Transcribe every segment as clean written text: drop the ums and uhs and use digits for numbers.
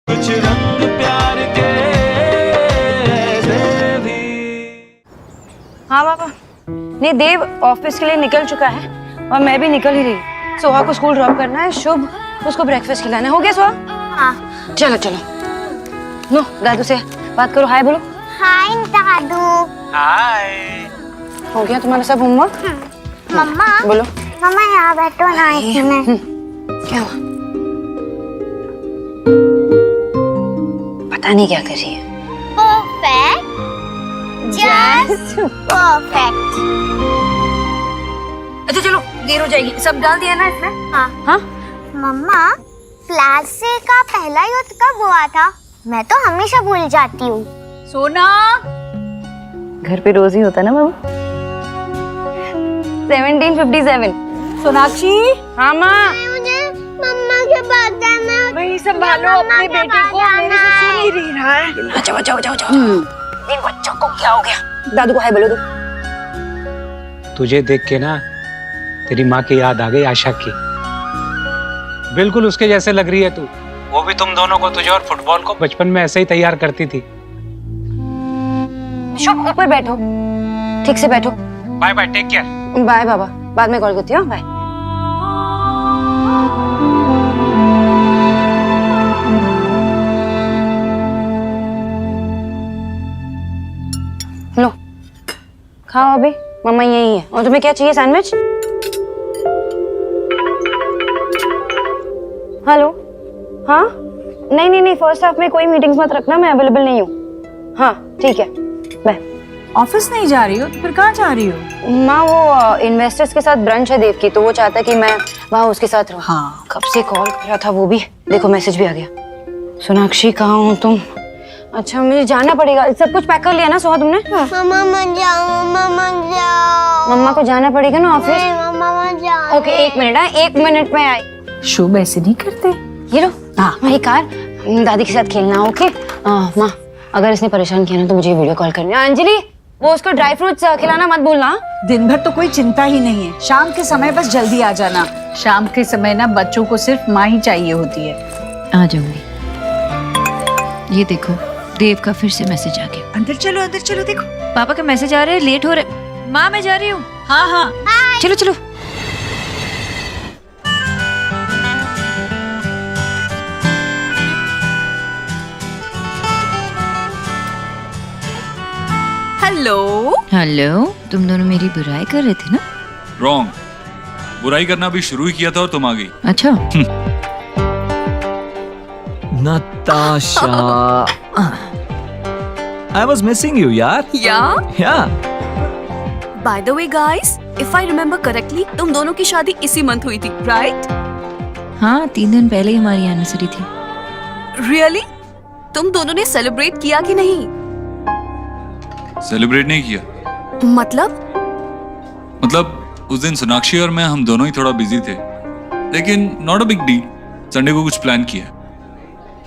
कुछ रंग प्यार के भी। हाँ पापा, नहीं देव ऑफिस के लिए निकल चुका है और मैं भी निकल ही रही। सोहा को स्कूल ड्रॉप करना है, शुभ उसको ब्रेकफास्ट खिलाना है। हो गया सोहा? हाँ। चलो चलो, लो दादू से बात करो, हाय बोलो। हाय दादू। हाय। हो गया तुम्हारा सब होमवर्क? मम्मा बोलो। मम्मा यहाँ बैठो ना एक मिनट। क्या हुआ? पता नहीं क्या कर रही है। Perfect, just perfect. अच्छा चलो, देर हो जाएगी। सब डाल दिया ना इसमें? हाँ। हाँ मम्मा, क्लास से का पहला युद्ध कब हुआ था? मैं तो हमेशा भूल जाती हूँ। सोना, घर पे रोज ही होता ना बाबू। 1757। सोनाक्षी। हाँ माँ। मुझे मम्मा के पास जाना है। वही संभालो अपने बेटे को, मेरे से सुन ही नहीं रहा है। अच्छा जाओ जाओ जाओ। इन बच्चों को क्या हो गया? दादू को हाय बोलो दो। तुझे देख के ना तेरी माँ की याद आ गई, आशा की। बिल्कुल उसके जैसे लग रही है तू। वो भी तुम दोनों को, तुझे और फुटबॉल को बचपन में ऐसे ही तैयार करती थी। शुभ ऊपर बैठो, ठीक से बैठो। Bye bye, take care. Bye बाबा, बाद में कॉल करती हूँ। बाय। लो खाओ अभी, मम्मा यही है। और तुम्हें क्या चाहिए? सैंडविच? हेलो, हाँ नहीं नहीं नहीं, फर्स्ट हाफ में कोई मीटिंग्स मत रखना, मैं अवेलेबल नहीं हूँ। हाँ ठीक है, बाय। ऑफिस नहीं जा रही हो तो फिर कहाँ जा रही हो? माँ वो इन्वेस्टर्स के साथ ब्रंच है देव की, तो वो चाहता है कि मैं वहाँ उसके साथ रहूँ। हाँ। कब से कॉल कर रहा था वो भी, देखो मैसेज भी आ गया। सोनाक्षी कहाँ हो तुम? अच्छा मुझे जाना पड़ेगा। सब कुछ पैक कर लिया ना सोहा तुमने? मम्मा मत जाओ, मम्मा मत जाओ। मम्मा को जाना पड़ेगा ना ऑफिस। मम्मा मत जाओ। ओके एक मिनट, हाँ 1 मिनट में आई। शुभ ऐसे नहीं करते। ये लो, हाँ। वही कार, दादी के साथ खेलना। ओके माँ, अगर इसने परेशान किया ना तो मुझे वीडियो कॉल करनी है। अंजलि वो उसको ड्राई फ्रूट्स खिलाना मत भूलना। दिन भर तो कोई चिंता ही नहीं है, शाम के समय बस जल्दी आ जाना। शाम के समय ना बच्चों को सिर्फ माँ ही चाहिए होती है। आ जाऊंगी। ये देखो देव का फिर से मैसेज आ गया। अंदर चलो देखो। पापा का मैसेज आ रहा है, लेट हो रहा। माँ मैं जा रही हूँ। हाँ हाँ। चलो चलो। हेलो। हेलो, तुम दोनों मेरी बुराई कर रहे थे ना? रॉन्ग, बुराई करना भी शुरू ही किया था और तुम आ गई। अच्छा। Natasha, I was missing you, यार। Yeah. By the way, guys, if I remember correctly, तुम दोनों की शादी इसी मंथ हुई थी, right? हाँ 3 दिन पहले ही हमारी एनिवर्सरी थी। Really? तुम दोनों ने सेलिब्रेट किया कि नहीं? सेलिब्रेट नहीं किया। मतलब उस दिन सोनाक्षी और मैं, हम दोनों ही थोड़ा बिजी थे, लेकिन not a big deal. Sunday को कुछ प्लान किया।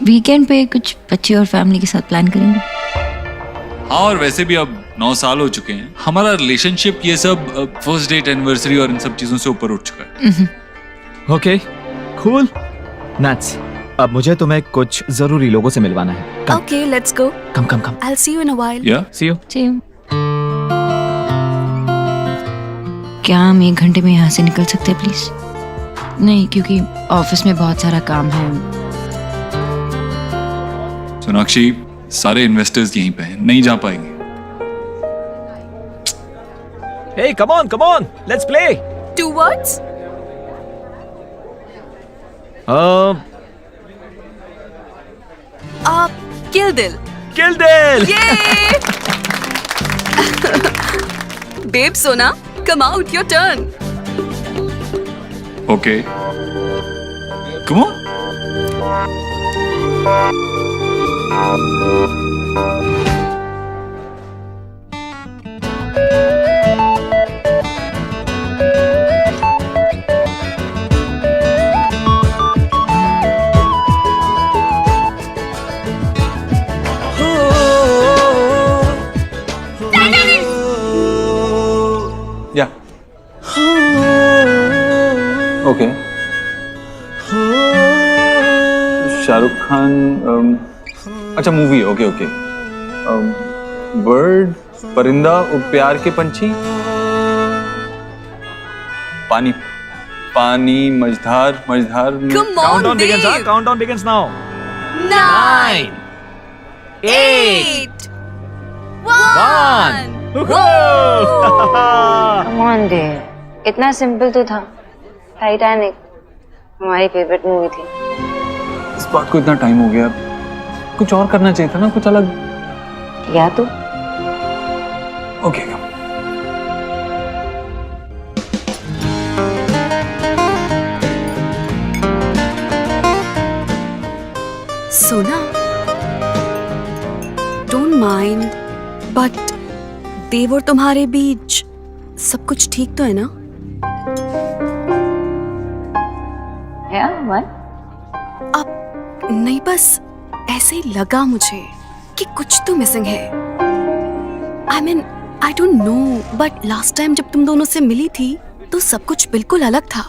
वीकेंड पे कुछ बच्चे और फैमिली के साथ प्लान करेंगे। हाँ, और वैसे भी अब 9 साल हो चुके हैं हमारा रिलेशनशिप, ये सब फर्स्ट डेट, एनिवर्सरी और इन सब चीजों से ऊपर उठ चुका है। Okay, cool. Nuts. अब मुझे तुम्हें कुछ जरूरी लोगों से मिलवाना है। Come. Okay, let's go. Come. I'll see you in a while. या See you. क्या हम 1 घंटे में यहाँ से निकल सकते हैं प्लीज? नहीं, क्योंकि ऑफिस में बहुत सारा काम है। सोनाक्षी, सारे इन्वेस्टर्स यहीं पे हैं, नहीं जा पाएंगे। Hey, come on. Let's play. 2 words? Kill Dil. Kill Dil. Yay! Babe, Sona, come out, your turn. Okay. Come on. Yeah. Okay. Shahrukh Khan अच्छा मूवी ओके ओके बर्ड परिंदा प्यार के पंछी पानी पानी मझधार मझधार Come on, Countdown begins, Dave. huh? Countdown begins now. 9, 8, 1. Come on देव, इतना सिंपल तो था। टाइटैनिक हमारी फेवरेट मूवी थी। इस बात को इतना टाइम हो गया, कुछ और करना चाहिए था ना, कुछ अलग। या तो ओके सोना, डोंट माइंड, बट देव और तुम्हारे बीच सब कुछ ठीक तो है ना? अब नहीं, बस ऐसे ही लगा मुझे कि कुछ तो मिसिंग है। I mean I don't know, but last time जब तुम दोनों से मिली थी तो सब कुछ बिल्कुल अलग था।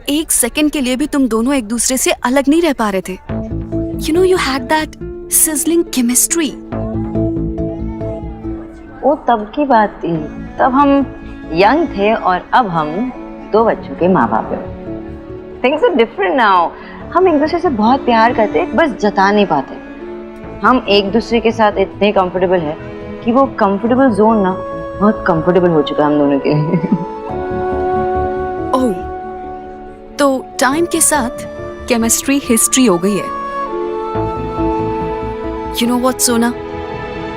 एक सेकंड के लिए भी तुम दोनों एक दूसरे से अलग नहीं रह पा रहे थे। You know, you had that sizzling chemistry. वो तब की बात थी, तब हम यंग थे और अब हम 2 बच्चों के माँ बाप हैं। Things are different now. हम एक दूसरे से बहुत प्यार करते, बस जता नहीं पाते। हम एक दूसरे के साथ इतने कंफर्टेबल है कि वो कंफर्टेबल जोन ना बहुत कंफर्टेबल हो चुका है हम दोनों के लिए। ओह, तो टाइम के साथ केमिस्ट्री हिस्ट्री हो गई है। यू नो व्हाट सोना,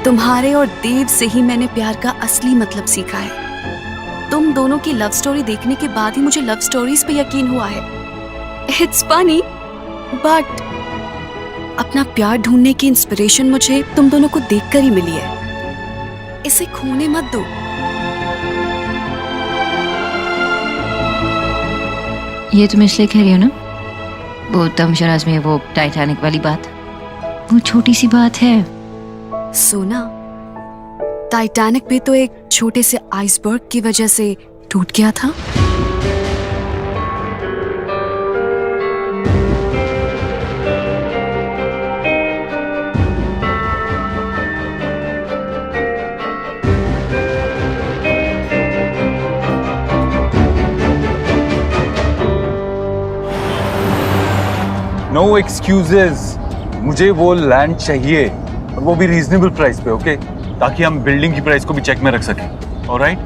तुम्हारे और देव से ही मैंने प्यार का असली मतलब सीखा है। तुम दोनों की लव स्टोरी देखने के बाद ही मुझे लव स्टोरीज पे यकीन हुआ है। इट्स फनी, बट अपना प्यार ढूंढने की इंस्पिरेशन मुझे तुम दोनों को देखकर ही मिली है। इसे खोने मत दो। ये तुम इसलिए कह रही हो ना, वो तमशराज में वो टाइटैनिक वाली बात, वो छोटी सी बात है। सोना, टाइटैनिक भी तो एक छोटे से आइसबर्ग की वजह से टूट गया था। नो एक्सक्यूजेस, मुझे वो लैंड चाहिए और वो भी रीजनेबल प्राइस पे, ओके? ताकि हम बिल्डिंग की प्राइस को भी चेक में रख सकें। Alright?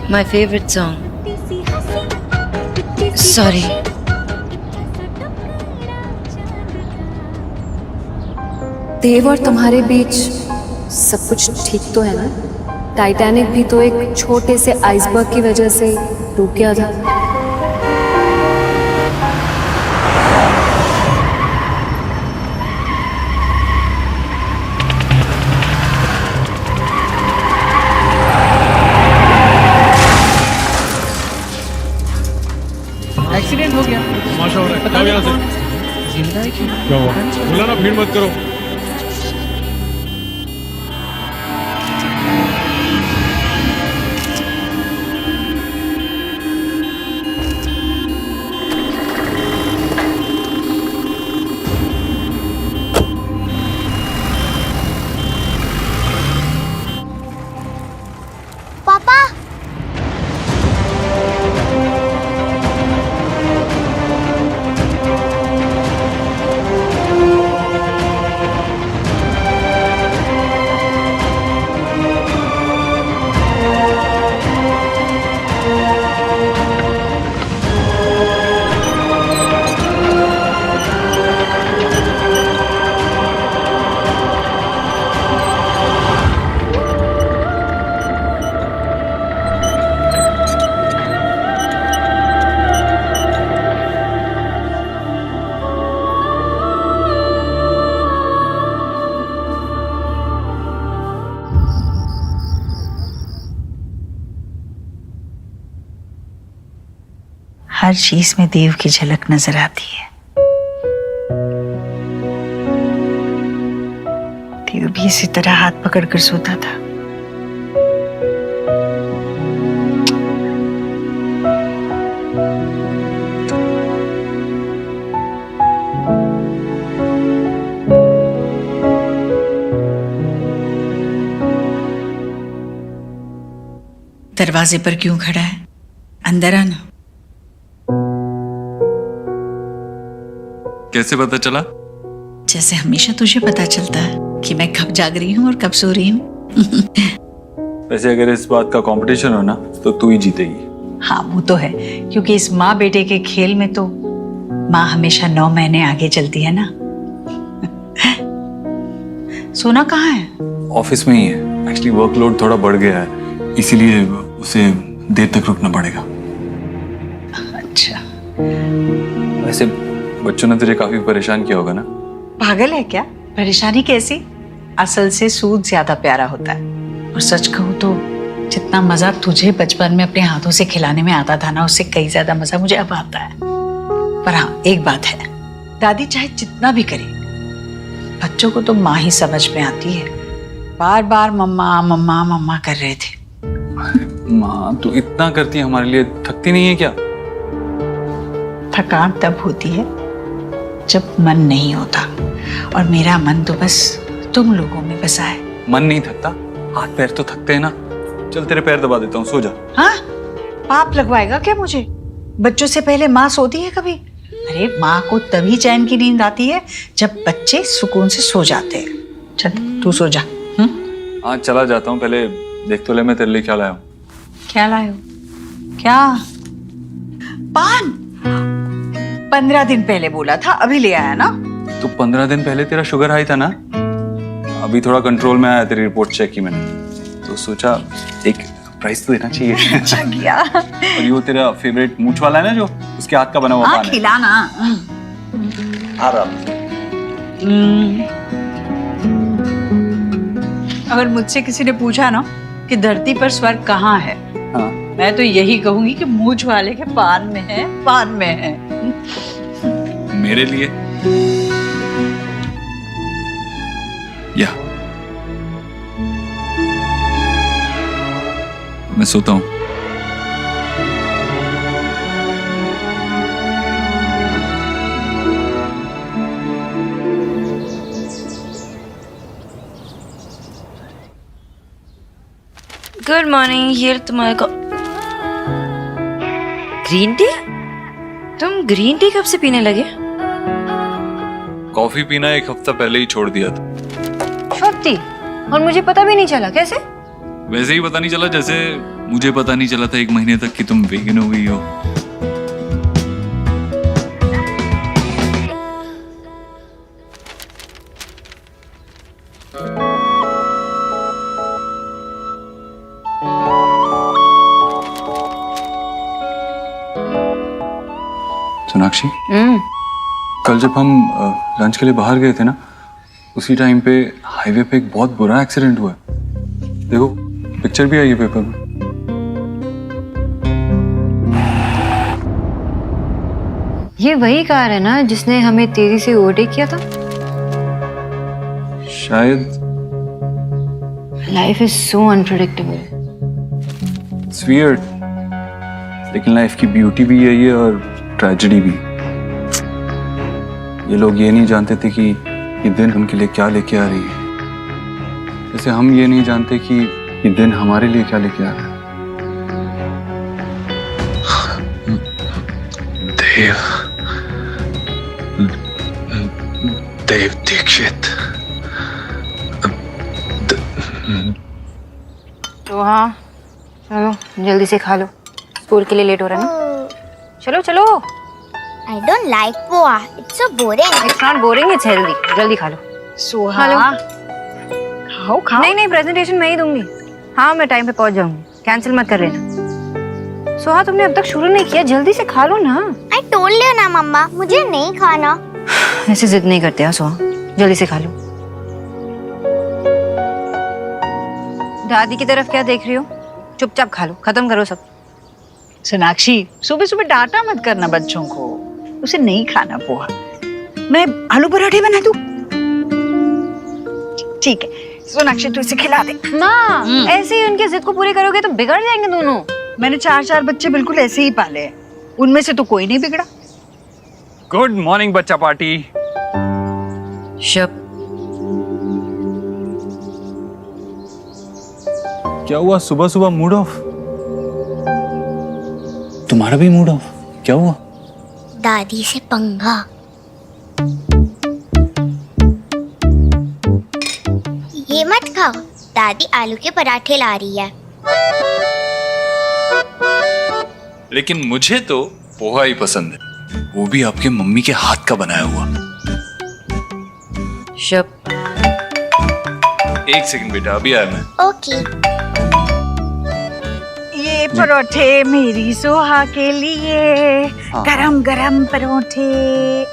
My favorite song. Sorry. देव और तुम्हारे बीच सब कुछ ठीक तो है ना? टाइटैनिक भी तो एक छोटे से आइसबर्ग की वजह से टूट गया था। एक्सीडेंट हो गया। तमाशा हो रहा है, जाओ यहाँ से। जिंदा है कि क्या हुआ? बोला ना भीड़ मत करो। पापा, हर चीज में देव की झलक नजर आती है। भी इसी तरह हाथ पकड़कर सोता था। दरवाजे पर क्यों खड़ा है? अंदर आना। कैसे पता चला? जैसे हमेशा तुझे पता चलता है कि मैं कब जाग रही हूँ और कब सो रही हूँ। वैसे अगर इस बात का कंपटीशन हो ना तो तू ही जीतेगी। हाँ वो तो है, क्योंकि इस माँ बेटे के खेल में तो माँ हमेशा 9 महीने आगे चलती है ना। सोना कहाँ है? ऑफिस में ही है। एक्चुअली वर्कलोड थोड़ा बढ़ गया है, इसीलिए उसे देर तक रुकना पड़ेगा। अच्छा, वैसे बच्चों ने तुझे काफी परेशान किया होगा ना? पागल है क्या? परेशानी कैसी? असल से सूद ज्यादा प्यारा होता है। और सच कहूँ तो जितना मजा तुझे बचपन में अपने हाथों से खिलाने में आता था ना, उससे कई ज्यादा मजा मुझे अब आता है। पर हाँ, एक बात है, दादी चाहे जितना भी करे, बच्चों को तो माँ ही समझ में आती है। बार बार मम्मा मम्मा मम्मा कर रहे थे। माँ तू इतना करती है हमारे लिए, थकती नहीं है क्या? थकान तब होती है जब मन नहीं होता, और मेरा मन तो बस तुम लोगों में बसा है। मन नहीं थकता, हाथ पैर तो थकते हैं ना। चल तेरे पैर दबा देता हूँ, सो जा। हाँ, पाप लगवाएगा क्या मुझे? बच्चों से पहले माँ सोती है कभी? अरे माँ को तभी चैन की नींद आती है जब बच्चे सुकून से सो जाते हैं। चल तू सो जा। हाँ चला जाता हूँ, पहले देख तो ले मैं तेरे लिए क्या लाया हूँ। क्या लाए हो? क्या? पान? 15 दिन पहले बोला था, अभी ले आया ना? तो 15 दिन पहले तेरा शुगर हाई था ना? अभी थोड़ा कंट्रोल में आया, तेरी रिपोर्ट चेक की मैंने, तो सोचा एक प्राइस तो देना चाहिए। अच्छा किया। और ये तेरा फेवरेट मूंछ वाला है ना, जो उसके हाथ का बना हुआ पान है। खिलाना। आराम। अगर मुझसे किसी ने पूछा ना कि धरती पर स्वर्ग कहाँ है, हाँ। मैं तो यही कहूंगी कि मूंछ वाले के पान में है, पान में है। मेरे लिए या मैं सोता हूँ। गुड मॉर्निंग, ये तुम्हारे को ग्रीन टी? तुम ग्रीन टी कब से पीने लगे? कॉफी पीना 1 हफ्ता पहले ही छोड़ दिया था। छोटी, और मुझे पता भी नहीं चला। कैसे? वैसे ही पता नहीं चला जैसे मुझे पता नहीं चला था 1 महीने तक कि तुम वेगन हो गई हो। सोनाक्षी, कल जब हम लंच के लिए बाहर गए थे ना, उसी टाइम पे हाईवे पे एक बहुत बुरा एक्सीडेंट हुआ है। देखो पिक्चर भी आई है पेपर में। ये वही कार है ना जिसने हमें तेजी से ओवरटेक किया था? शायद। Life is so unpredictable. It's weird, लेकिन लाइफ की ब्यूटी भी यही है और ट्रेजेडी भी। ये लोग ये नहीं जानते थे कि ये दिन उनके लिए क्या लेके आ रही है, जैसे हम ये नहीं जानते कि ये दिन हमारे लिए क्या लेके आ रहा है। देव दीक्षित। तो हाँ, चलो जल्दी से खा लो, स्कूल के लिए लेट हो रहा है ना। चलो चलो। I don't like poha. It's so boring. It's not boring, it's healthy. जल्दी खा लो। सोहा, खाओ खाओ। नहीं प्रेजेंटेशन मैं ही दूंगी। हाँ मैं टाइम पे पहुंच जाऊंगी, कैंसिल मत कर लेना। सोहा तुमने अब तक शुरू नहीं किया, जल्दी से खा लो ना। I told you ना मम्मा, मुझे नहीं खाना। ऐसे जिद नहीं करते हैं सोहा, जल्दी से खा लो। दादी की तरफ क्या देख रही हो? चुपचाप खा लो, खत्म करो सब। सोनाक्षी, सुबह सुबह डांटा मत करना बच्चों को, उसे नहीं खाना पोहा। मैं आलू पराठे बना दूं? ठीक है, सोनाक्षी तू इसे खिला दे। माँ ऐसे ही उनकी जिद को पूरी करोगे तो बिगड़ जाएंगे दोनों। मैंने 4 बच्चे बिल्कुल ऐसे ही पाले हैं, उनमें से तो कोई नहीं बिगड़ा। गुड मॉर्निंग बच्चा पार्टी। शब, क्या हुआ, सुबह सुबह मूड ऑफ? तुम्हारा भी मूड ऑफ? क्या हुआ? दादी से पंगा। ये मत खाओ, दादी आलू के पराठे ला रही है। लेकिन मुझे तो पोहा ही पसंद है, वो भी आपके मम्मी के हाथ का बनाया हुआ। शब, एक सेकंड बेटा, अभी आया मैं। ओके। ये परोठे मेरी सोहा के लिए, गरम गरम परोठे।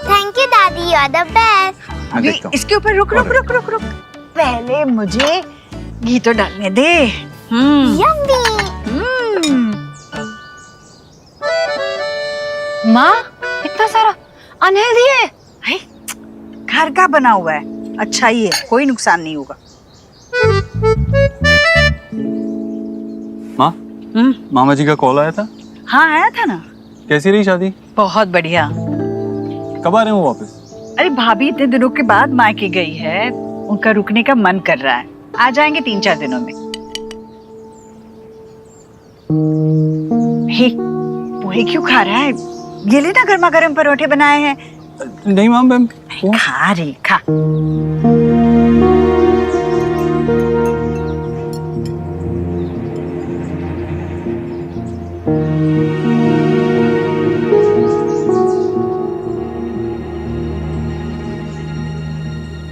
थैंक यू दादी, यू आर द बेस्ट। अभी इसके ऊपर रुक रुक रुक रुक रुक, पहले मुझे घी तो डालने दे। यम्मी। माँ इतना सारा अनहेल्दी है। घर का बना हुआ है, अच्छा ही है, कोई नुकसान नहीं होगा। माँ, मामा जी का कॉल आया था? हाँ आया था ना। कैसी रही शादी? बहुत बढ़िया। कब आ रहे हो वापस? अरे भाभी इतने दिनों के बाद मायके गई है, उनका रुकने का मन कर रहा है, आ जाएंगे 3-4 दिनों में। हे, पोहे क्यों खा रहा है? ये ले ना, गर्मा गर्म परोठे बनाए हैं। नहीं मैम, खा रे खा।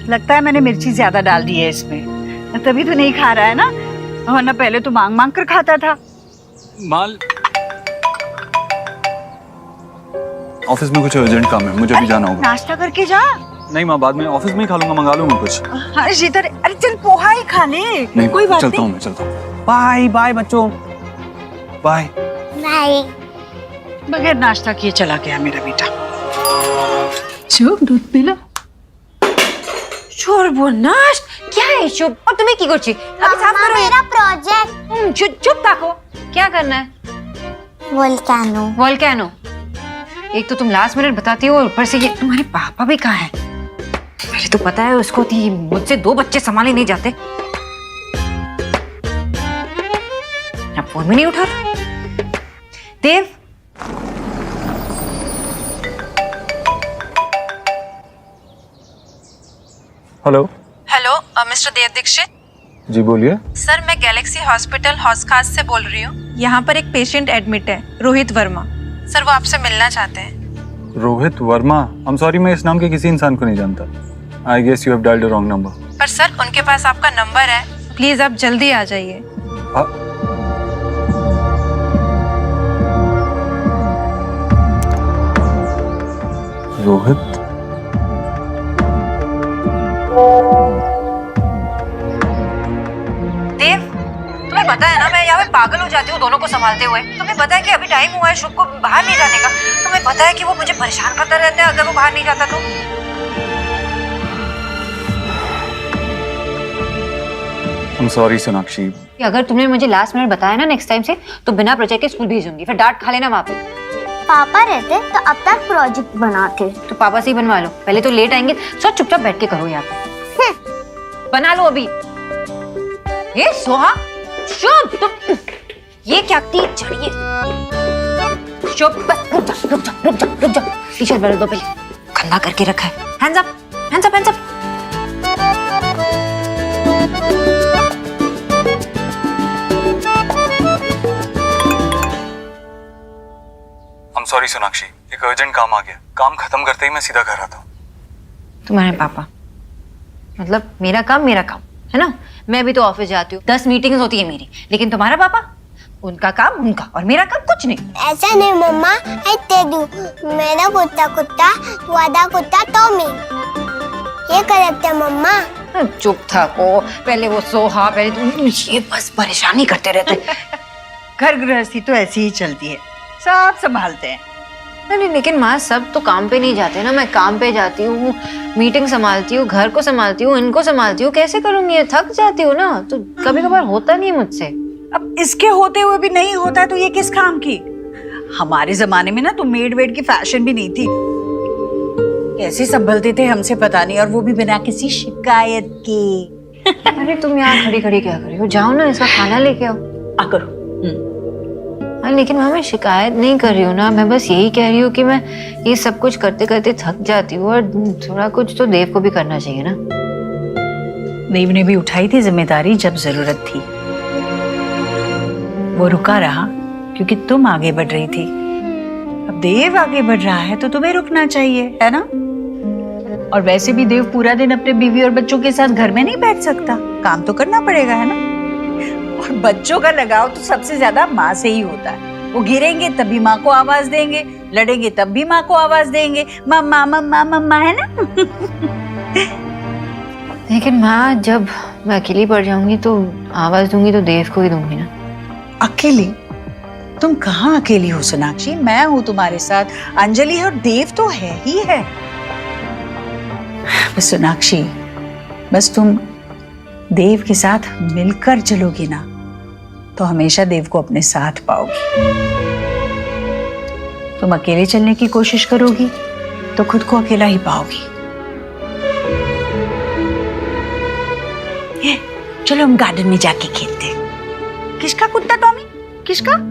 लगता है मैंने मिर्ची ज्यादा डाल दी है इसमें, तभी तो नहीं खा रहा है ना, वरना पहले तो मांग मांग कर खाता था। माल ऑफिस में कुछ अर्जेंट काम है, मुझे भी जाना होगा। नाश्ता करके जा। नहीं माँ, बाद में ऑफिस में ही खा लूंगा, मंगा लूंगा कुछ। हाँ शीतल, अरे चल पोहा ही खा ले। नहीं, कोई बात चलता हूँ, मैं चलता हूँ। बाय बाय बच्चों, बाय बाय। बगैर नाश्ता किए चला गया मेरा बेटा। चुप, दूध पी लो। সর্বনাশ क्या है शुभ? और तुम्हें की করছি? अभी साफ मम्मा, करो। मेरा प्रोजेक्ट। चुप ताको। क्या करना है? वोल्केनो। वोल्केनो। एक तो तुम लास्ट मिनट बताती हो, ऊपर से ये तुम्हारे पापा भी कहाँ हैं? पहले तो पता है उसको थी, मुझसे 2 बच्चे संभाले नहीं जाते। अब फोन में नहीं उठा रहा। देव, हेलो। हेलो मिस्टर देव दीक्षित। जी बोलिए। सर मैं गैलेक्सी हॉस्पिटल हॉस्खास से बोल रही हूँ। यहाँ पर एक पेशेंट एडमिट है, रोहित वर्मा। सर वो आपसे मिलना चाहते हैं। Rohit Verma? I am sorry, मैं इस नाम के किसी इंसान को नहीं जानता। I guess you have dialled the wrong number. पर सर उनके पास आपका नंबर है, प्लीज आप जल्दी आ जाइए। रोहित? देव, तुम्हें पता है ना मैं यहाँ पे पागल हो जाती हूँ दोनों को संभालते हुए। तुम्हें पता है कि अभी टाइम हुआ है शुभ को बाहर नहीं जाने का। तुम्हें पता है कि वो मुझे परेशान करता रहता है अगर वो बाहर नहीं जाता तो। I'm sorry Sonakshi. अगर तुमने मुझे लास्ट मिनट बताया ना नेक्स्ट टाइम से, तो बिना प्रोजेक्ट के स्कूल भेजूंगी, फिर डांट खा लेना वहाँ पे। पापा रहते तो अब तक प्रोजेक्ट बनाते। तो पापा से ही बनवा लो, पहले तो लेट आएंगे। सो चुपचाप बैठ के करो यहाँ पे। बना लो अभी। ये सोहा, शुभ, तुम ये क्या की चढ़िए? शुभ बस रुक जा रुक जा रुक जा रुक जा। टी-शर्ट बदल दो पहले, गंदा करके रखा है। Hands up hands up hands up. I'm sorry Sonakshi, एक अर्जेंट काम आ गया। काम खत्म करते ही मैं सीधा घर आता हूँ। तुम्हारे पापा मतलब मेरा काम है ना? मैं भी तो ऑफिस जाती हूँ, 10 मीटिंग्स होती है मेरी, लेकिन तुम्हारा पापा, उनका काम उनका और मेरा काम कुछ नहीं। ऐसा नहीं मम्मा, I tell you, मेरा कुत्ता कुत्ता, वादा कुत्ता टॉमी। ये करेक्ट है मम्मा। चुप था को, पहले वो सोहा, पहले तुम, ये बस परेशानी करते रहते। घर गृहस्थी तो ऐसी ही चलती है, सब संभालते हैं। नहीं लेकिन माँ सब तो काम पे नहीं जाते ना, मैं काम पे जाती हूँ, मीटिंग संभालती हूँ, घर को संभालती हूँ, इनको संभालती हूँ, कैसे करूंगी? ये थक जाती हूँ ना, तो कभी कभार होता नहीं मुझसे। अब इसके होते हुए भी नहीं होता है तो ये किस काम की? हमारे जमाने में ना तो मेड वेड की फैशन भी नहीं थी, कैसे संभलते थे हमसे पता नहीं, और वो भी बिना किसी शिकायत के। अरे तुम यहाँ खड़ी खड़ी क्या कर रही हो? जाओ ना, इसका खाना लेके आओ। करो। लेकिन मैं शिकायत नहीं कर रही हूँ ना, मैं बस यही कह रही हूँ कि मैं ये सब कुछ करते करते थक जाती हूँ और थोड़ा कुछ तो देव को भी करना चाहिए ना। देव ने भी उठाई थी जिम्मेदारी जब जरूरत थी, वो रुका रहा क्योंकि तुम आगे बढ़ रही थी। अब देव आगे बढ़ रहा है तो तुम्हें रुकना चाहिए, है ना? और वैसे भी देव पूरा दिन अपने बीवी और बच्चों के साथ घर में नहीं बैठ सकता, काम तो करना पड़ेगा, है ना? और बच्चों का लगाव तो सबसे ज्यादा माँ से ही होता है। वो गिरेंगे तभी माँ को आवाज देंगे, लड़ेंगे तब भी माँ को आवाज देंगे, मम्मा मम्मा मम्मा, है ना? लेकिन माँ जब मैं अकेली पड़ जाऊंगी तो आवाज दूंगी तो देव को ही दूंगी ना। अकेली? तुम कहाँ अकेली हो सोनाक्षी, मैं हूँ तुम्हारे साथ, अंजलि है और देव तो है ही है। बस सोनाक्षी, बस तुम देव के साथ मिलकर चलोगी ना तो हमेशा देव को अपने साथ पाओगी। तुम अकेले चलने की कोशिश करोगी तो खुद को अकेला ही पाओगी। चलो हम गार्डन में जाके खेलते हैं। किसका कुत्ता टॉमी? किसका?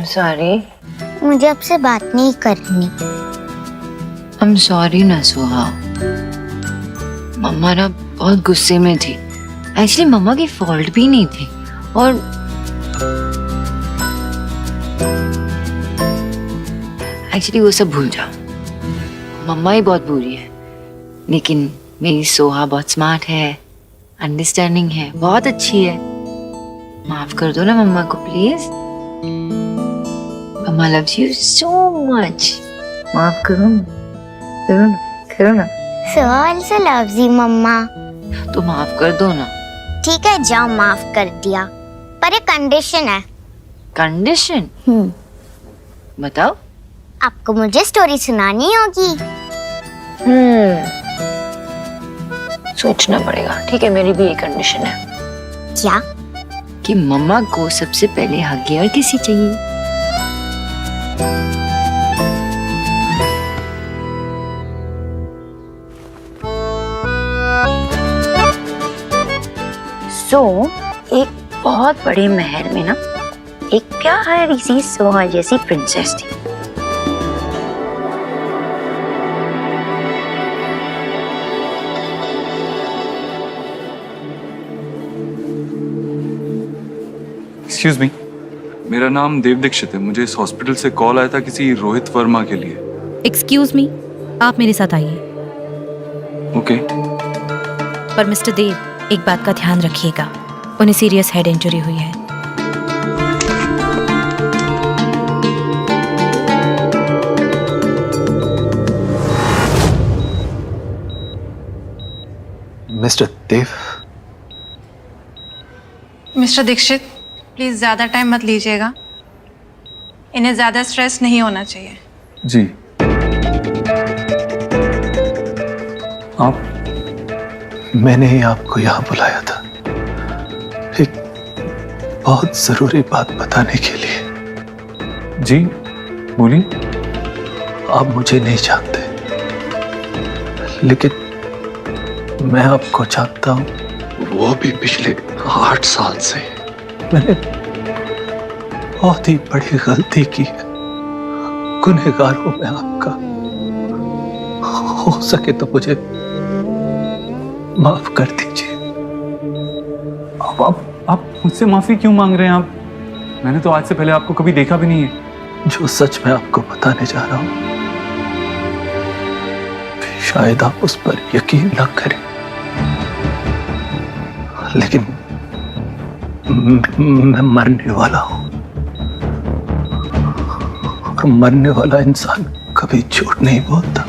सॉरी, मुझे आपसे बात नहीं करनी। I'm sorry ना सुहा, मम्मा ना बहुत गुस्से में थी। एक्चुअली मम्मा की फॉल्ट भी नहीं थी, और एक्चुअली वो सब भूल जाओ, मम्मा ही बहुत बुरी है, लेकिन मेरी सोहा बहुत स्मार्ट है, अंडरस्टैंडिंग है, बहुत अच्छी है। माफ कर दो ना मम्मा को please. Mamma loves you so much. माफ करो ना, करो ना, करो ना। So also loves you, मम्मा। तो माफ कर दो ना। ठीक है, जाओ, माफ कर दिया, पर एक कंडीशन है। कंडीशन? बताओ। आपको मुझे स्टोरी सुनानी होगी। सोचना पड़ेगा। ठीक है, मेरी भी एक कंडीशन है। क्या? कि मम्मा को सबसे पहले हगियर किसी चाहिए। एक बहुत बड़े महल में ना एक प्यारी सी सोहा जैसी प्रिंसेस थी। एक्सक्यूज मी, मेरा नाम देव दीक्षित है। मुझे इस हॉस्पिटल से कॉल आया था किसी रोहित वर्मा के लिए। एक्सक्यूज मी, आप मेरे साथ आइए। ओके। पर मिस्टर देव, एक बात का ध्यान रखिएगा, उन्हें सीरियस हेड इंजरी हुई है। Mister Dev. Mister Dixit, please ज्यादा टाइम मत लीजिएगा, इन्हें ज्यादा स्ट्रेस नहीं होना चाहिए। जी। आप? मैंने ही आपको यहाँ बुलाया था एक बहुत जरूरी बात बताने के लिए। जी बोलिए। आप मुझे नहीं जानते, लेकिन मैं आपको जानता हूँ, वो भी पिछले 8 साल से। मैंने बहुत ही बड़ी गलती की है, गुनहगार हूं मैं आपका। हो सके तो मुझे माफ कर दीजिए। आप मुझसे माफी क्यों मांग रहे हैं? आप, मैंने तो आज से पहले आपको कभी देखा भी नहीं है। जो सच मैं आपको बताने जा रहा हूं, शायद आप उस पर यकीन न करें, लेकिन मैं मरने वाला हूं, और मरने वाला इंसान कभी झूठ नहीं बोलता।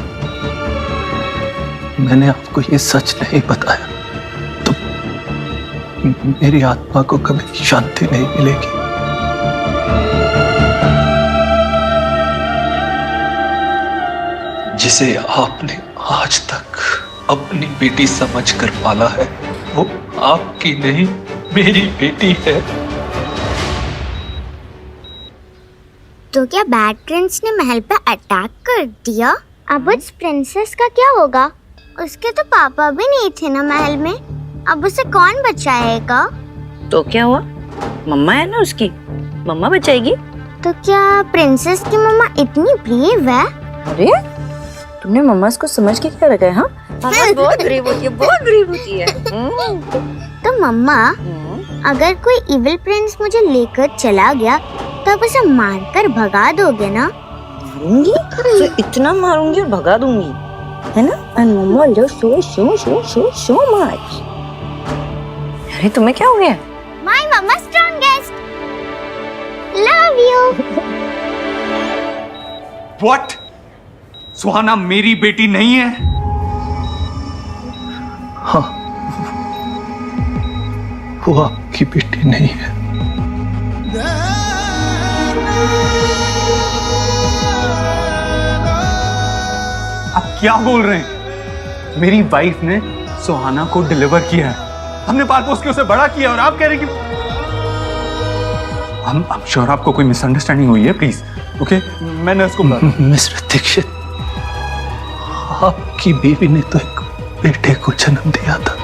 मैंने आपको ये सच नहीं बताया तो मेरी आत्मा को कभी शांति नहीं मिलेगी। जिसे आपने आज तक अपनी बेटी समझकर पाला है, वो आपकी नहीं मेरी बेटी है। तो क्या बैड प्रिंस ने महल पे अटैक कर दिया? अब उस प्रिंसेस का क्या होगा? उसके तो पापा भी नहीं थे ना महल में, अब उसे कौन बचाएगा? तो क्या हुआ, मम्मा है ना उसकी, मम्मा बचाएगी। तो क्या प्रिंसेस की मम्मा इतनी ब्रेव है? अरे तुमने मम्मा को समझ के क्या रखा है? हाँ, मम्मा बहुत ब्रेव होती है, बहुत ब्रेव होती है। तो मम्मा, अगर कोई इविल प्रिंस मुझे लेकर चला गया तो आप उसे मारकर भगा दोगे ना? मारूंगी तो इतना मारूंगी और भगा दूंगी, है ना? And mama love so much. अरे तुम्हें क्या हो गया? My mamma strongest, love you. What? Suhana मेरी बेटी नहीं है? हाँ, वो आपकी बेटी नहीं है। आप क्या बोल रहे हैं? मेरी वाइफ ने सुहाना को डिलीवर किया है, हमने पाल पोस के उसे बड़ा किया, और आप कह रहे हैं कि हम श्योर आपको कोई मिसअंडरस्टैंडिंग हुई है। प्लीज ओके, मैंने उसको मिस्टर दीक्षित, आपकी बीवी ने तो एक बेटे को जन्म दिया था।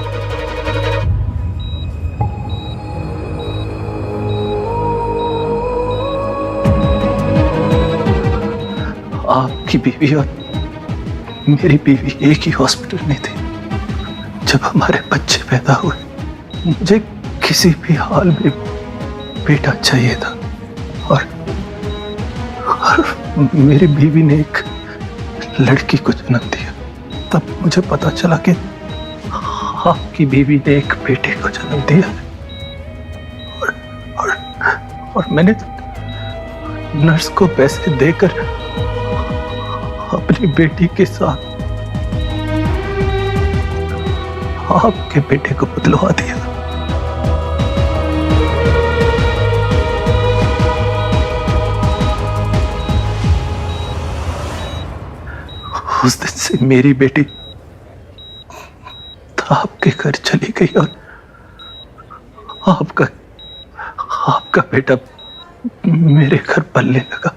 आपकी बीवी और मेरी बीवी एक ही हॉस्पिटल में थी। जब हमारे बच्चे पैदा हुए, मुझे किसी भी हाल में बेटा चाहिए था, और मेरी बीवी ने एक लड़की को जन्म दिया। तब मुझे पता चला कि आपकी बीवी ने एक बेटे को जन्म दिया है, और मैंने नर्स को पैसे देकर अपनी बेटी के साथ आपके बेटे को बदलवा दिया। उस दिन से मेरी बेटी आपके घर चली गई, और आपका बेटा मेरे घर पलने लगा।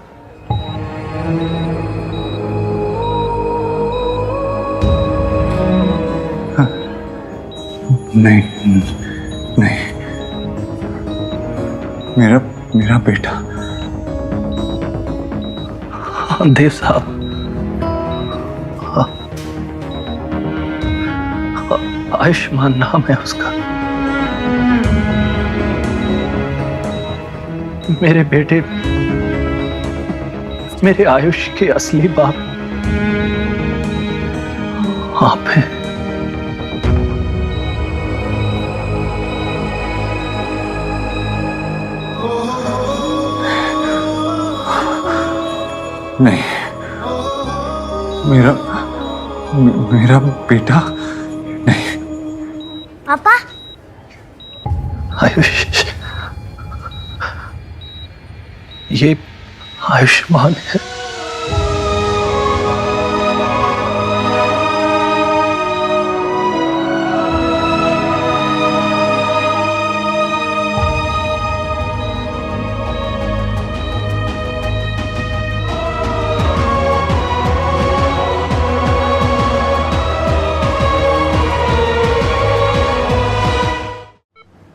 नहीं नहीं, मेरा बेटा। हाँ देव साहब, आयुष्मान नाम है उसका। मेरे बेटे मेरे आयुष के असली बाप आप हैं। नहीं, मेरा बेटा नहीं। पापा, आयुष, ये आयुष्मान है।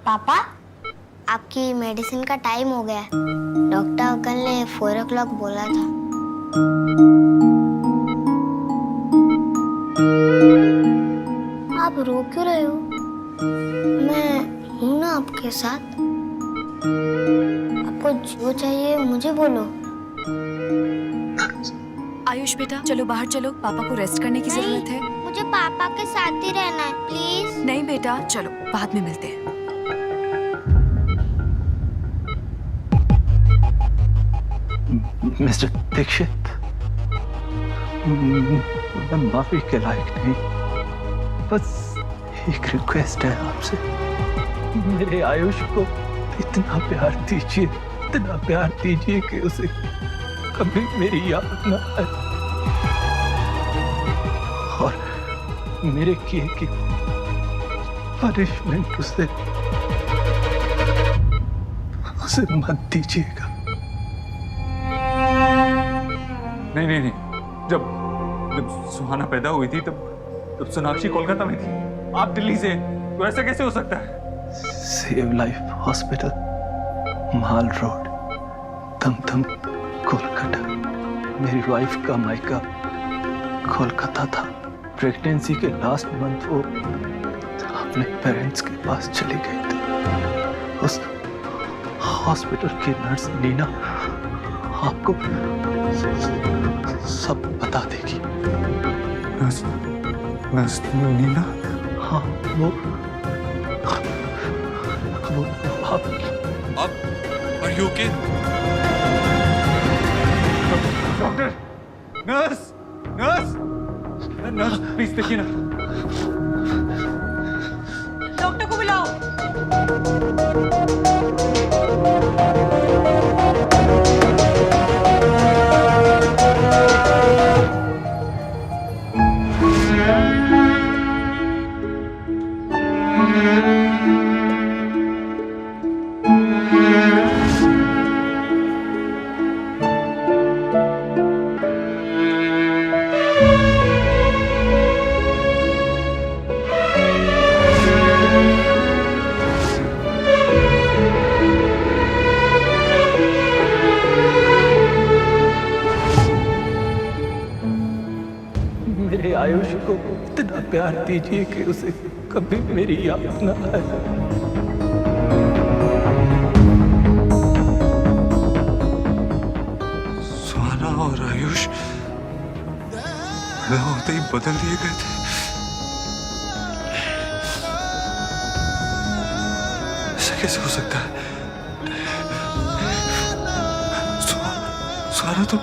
पापा, आपकी मेडिसिन का टाइम हो गया है। डॉक्टर अंकल ने 4 o'clock बोला था। आप रो क्यों रहे हो? मैं हूं ना आपके साथ। आपको जो चाहिए मुझे बोलो। आयुष बेटा, चलो बाहर चलो, पापा को रेस्ट करने की जरूरत है। मुझे पापा के साथ ही रहना है, प्लीज। नहीं बेटा, चलो बाद में मिलते हैं। मिस्टर दीक्षित, मैं माफी के लायक नहीं, बस एक रिक्वेस्ट है आपसे, मेरे आयुष को इतना प्यार दीजिए कि उसे कभी मेरी याद न आए और मेरे किए की पनिशमेंट उसे मत दीजिएगा। नहीं, जब सुहाना पैदा हुई थी तब सोनाक्षी कोलकाता में थी, आप दिल्ली से, तो ऐसा कैसे हो सकता है? सेव लाइफ हॉस्पिटल, माल रोड, दमदम, कोलकाता। मेरी वाइफ का मायका कोलकाता था। प्रेगनेंसी के लास्ट मंथ वो अपने पेरेंट्स के पास चली गई थी। उस हॉस्पिटल की नर्स नीना आपको सब बता देगी। नर्स नीना? हाँ, वो आप Are you okay? Doctor, nurse, please देखिए ना। डॉक्टर को बुलाओ। मेरे आयुष को इतना प्यार दीजिए कि उसे कभी मेरी याद न आए। सुहाना और आयुष मैं होते ही बदल दिए गए थे। ऐसा कैसे हो सकता है? सुहाना तो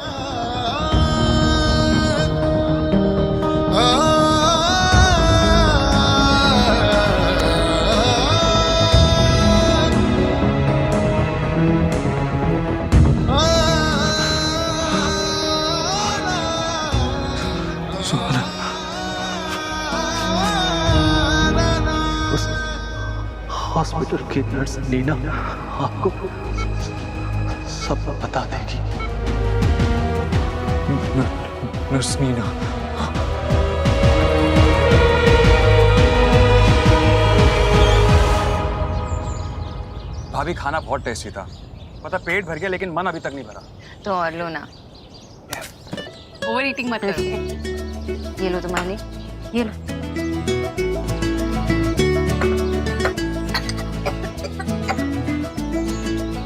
हॉस्पिटल की नर्स नीना आपको सब बता देगी। नर्स नीना? भाभी, खाना बहुत टेस्टी था, पता पेट भर गया लेकिन मन अभी तक नहीं भरा। तो और लो ना। ओवर ईटिंग मत करो। ये लो तुम्हारे लिए, ये लो।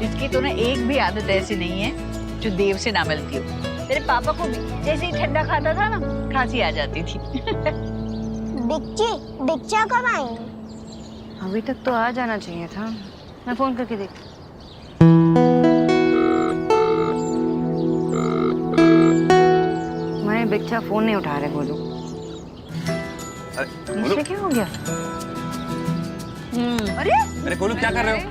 इसकी तो ना एक भी आदत ऐसी नहीं है जो देव से ना मिलती हो। तेरे पापा को भी जैसे ही ठंडा खाता था ना, खांसी आ जाती थी। दीक्षा कब आएंगी? अभी तक तो आ जाना चाहिए था, मैं फोन करके देख। मैं बिच्छा फोन नहीं उठा रहे, बोलो। मुझे क्या हो गया? अरे गोलू, क्या कर रहे हो?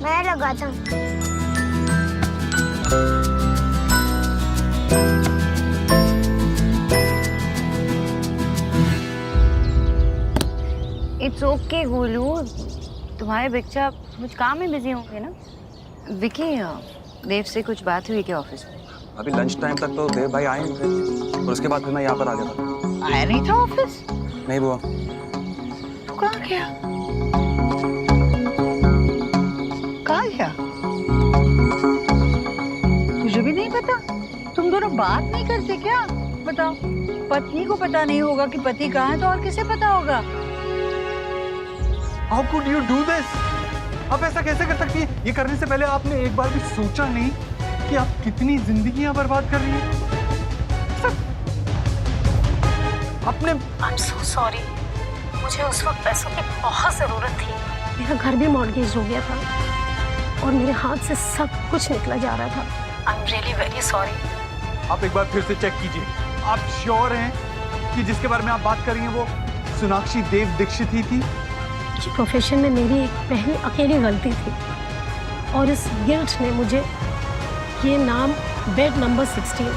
मैं लगाता हूँ। इट्स ओके गोलू, तुम्हारे बच्चा कुछ काम में बिजी होंगे ना। विकी, देव से कुछ बात हुई क्या ऑफिस में? अभी लंच टाइम तक तो देव भाई आए नहीं थे और उसके बाद फिर मैं यहाँ पर आ गया था। आया नहीं था ऑफिस? नहीं बुआ। तू कहाँ गया? कहाँ गया? मुझे भी नहीं पता। तुम दोनों बात नहीं करते क्या? बताओ, पत्नी को पता नहीं होगा कि पति कहाँ है तो और किसे पता होगा? How could you do this? आप ऐसा कैसे कर सकती हैं? ये करने से पहले आपने एक बार भी सोचा नहीं कि आप कितनी जिंदगियां बर्बाद कर रही हैं? आपने I'm so sorry. मुझे उस वक्त पैसों की बहुत जरूरत थी। मेरा घर भी मॉर्गेज हो गया था और मेरे हाथ से सब कुछ निकला जा रहा था। I am really very sorry. आप एक बार फिर से चेक कीजिए। आप श्योर हैं कि जिसके बारे में आप बात कर रही हैं वो सोनाक्षी देव दीक्षित ही थी? इस प्रोफेशन में मेरी एक पहली अकेली गलती थी और इस गिल्ट ने मुझे ये नाम बेड नंबर 16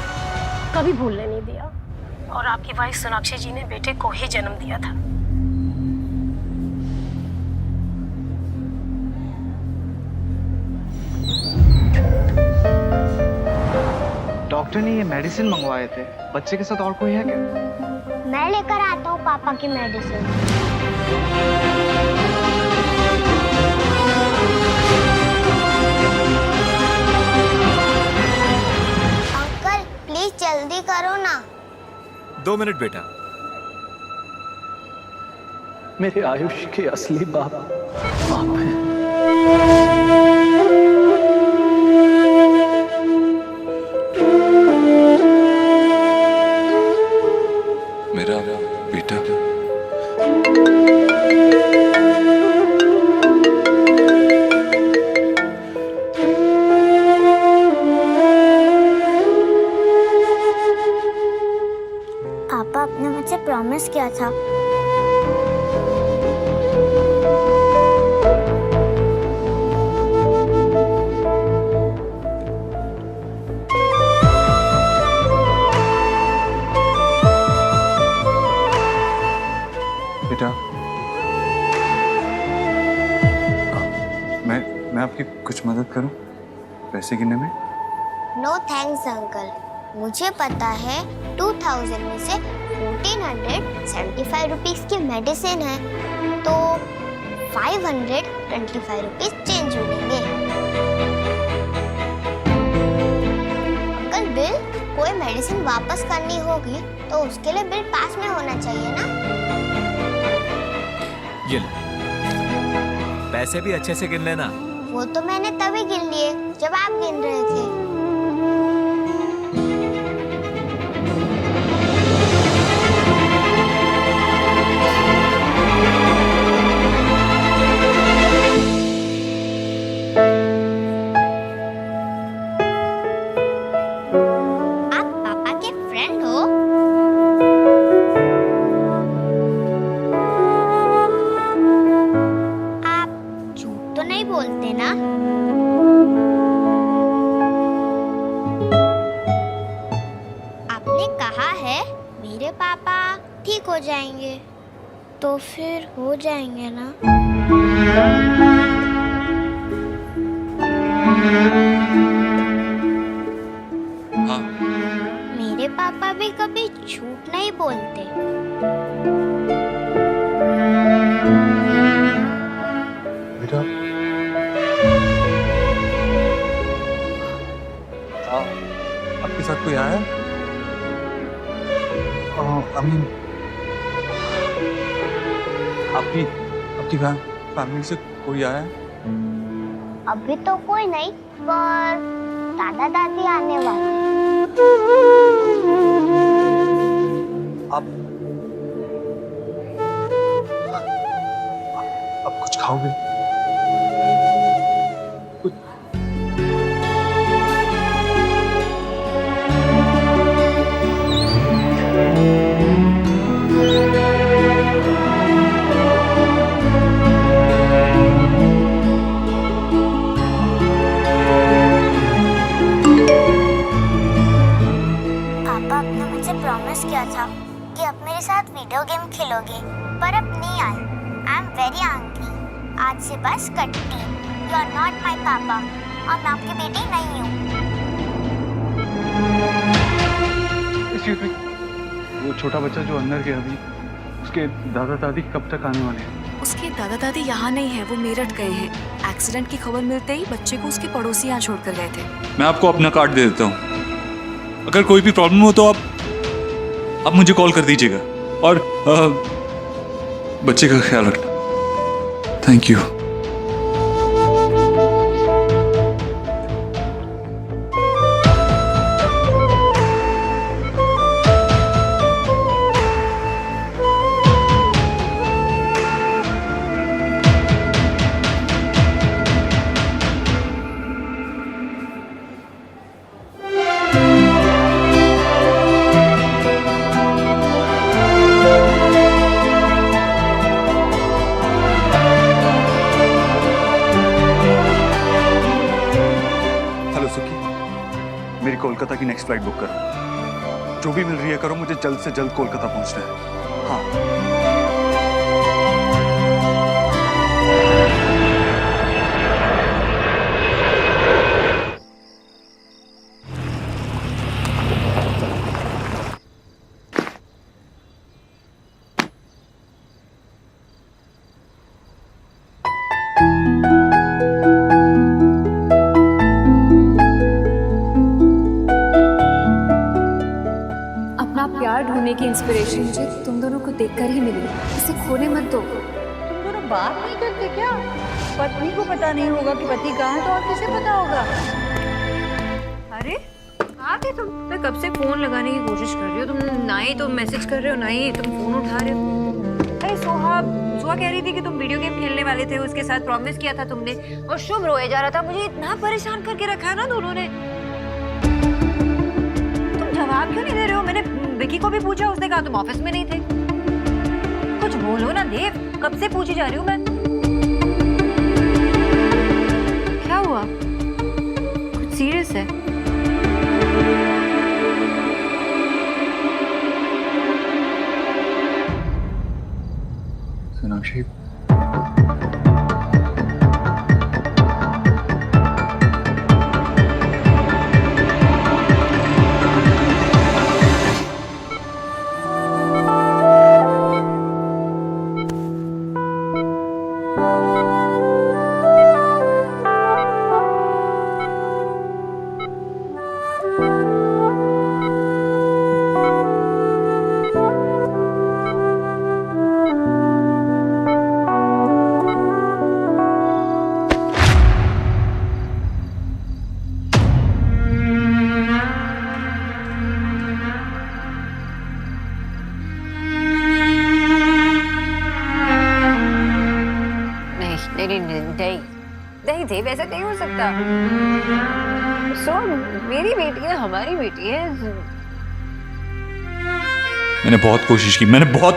कभी भूलने नहीं दिया। और आपकी वाइफ सोनाक्षी जी ने बेटे को ही जन्म दिया था। डॉक्टर ने ये मेडिसिन मंगवाए थे। बच्चे के साथ और कोई है क्या? मैं लेकर आता हूँ पापा की मेडिसिन। अंकल प्लीज जल्दी करो ना। 2 मिनट बेटा। मेरे आयुष के असली बाप आप हैं। मेरा बेटा। पापा आपने मुझसे प्रॉमिस किया था। बेटा मैं आपकी कुछ मदद करूं पैसे गिनने में? नो थैंक्स अंकल, मुझे पता है 2000 में से 1475 रुपीस की मेडिसिन है तो 525 रुपीस चेंज मिलेंगे। अंकल बिल कोई मेडिसिन वापस करनी होगी तो उसके लिए बिल पास में होना चाहिए ना। ये ले। पैसे भी अच्छे से गिन लेना। वो तो मैंने तभी गिन लिए जब आप गिन रहे थे। आप पापा के फ्रेंड हो? आप झूठ तो नहीं बोलते ना? आपने कहा है मेरे पापा ठीक हो जाएंगे तो फिर हो जाएंगे ना? हाँ। मेरे पापा भी कभी झूठ नहीं बोलते। बेटा आपके साथ कोई आया? अमीन आपकी फैमिली से कोई आया? अभी तो कोई नहीं पर दादा दादी आने वाले। आप कुछ खाओगे? पापा आपने मुझे प्रॉमिस किया था कि आप मेरे साथ वीडियो गेम खेलोगे पर अब नहीं आए। I am very angry. आज से बस कट्टी। यू आर नॉट माई पापा और मैं आपकी बेटी नहीं हूँ। वो छोटा बच्चा जो अंदर गया अभी उसके दादा दादी कब तक आने वाले हैं? उसके दादा दादी यहाँ नहीं है, वो मेरठ गए हैं। एक्सीडेंट की खबर मिलते ही बच्चे को उसके पड़ोसी यहाँ छोड़कर गए थे। मैं आपको अपना कार्ड दे देता हूँ। अगर कोई भी प्रॉब्लम हो तो आप मुझे कॉल कर दीजिएगा और बच्चे का ख्याल रखना। Thank you. हेलो सुखी, मेरी कोलकाता की नेक्स्ट फ्लाइट बुक करो। जो भी मिल रही है करो, मुझे जल्द से जल्द कोलकाता पहुंचना है। हाँ। अपना प्यार ढूंढने की इंस्पिरेशन मुझे तुम दोनों को देखकर ही मिली। इसे खोने मत दो। तुम दोनों बात नहीं करते क्या? पत्नी को पता नहीं होगा कि पति कहाँ है तो और किसे पता होगा? अरे कहाँ थे तुम? मैं कब से फोन लगाने की कोशिश कर रही हो, तुम ना ही तो मैसेज कर रहे हो ना ही तुम फोन उठा रहे हो। अरे सोहा कह रही थी कि तुम वीडियो गेम खेलने वाले थे, उसके साथ प्रॉमिस किया था तुमने, और शुभ रोए जा रहा था। मुझे इतना परेशान करके रखा है ना दोनों ने। तुम जवाब क्यों नहीं दे रहे हो? मैंने विकी को भी पूछा, उसने कहा तुम ऑफिस में नहीं थे। कुछ बोलो ना देव, कब से पूछी जा रही हूँ मैं। क्या हुआ? कुछ सीरियस है? सोनाक्षी, नहीं देव, ऐसा नहीं हो सकता। सो मेरी बेटी है, हमारी बेटी है। मैंने बहुत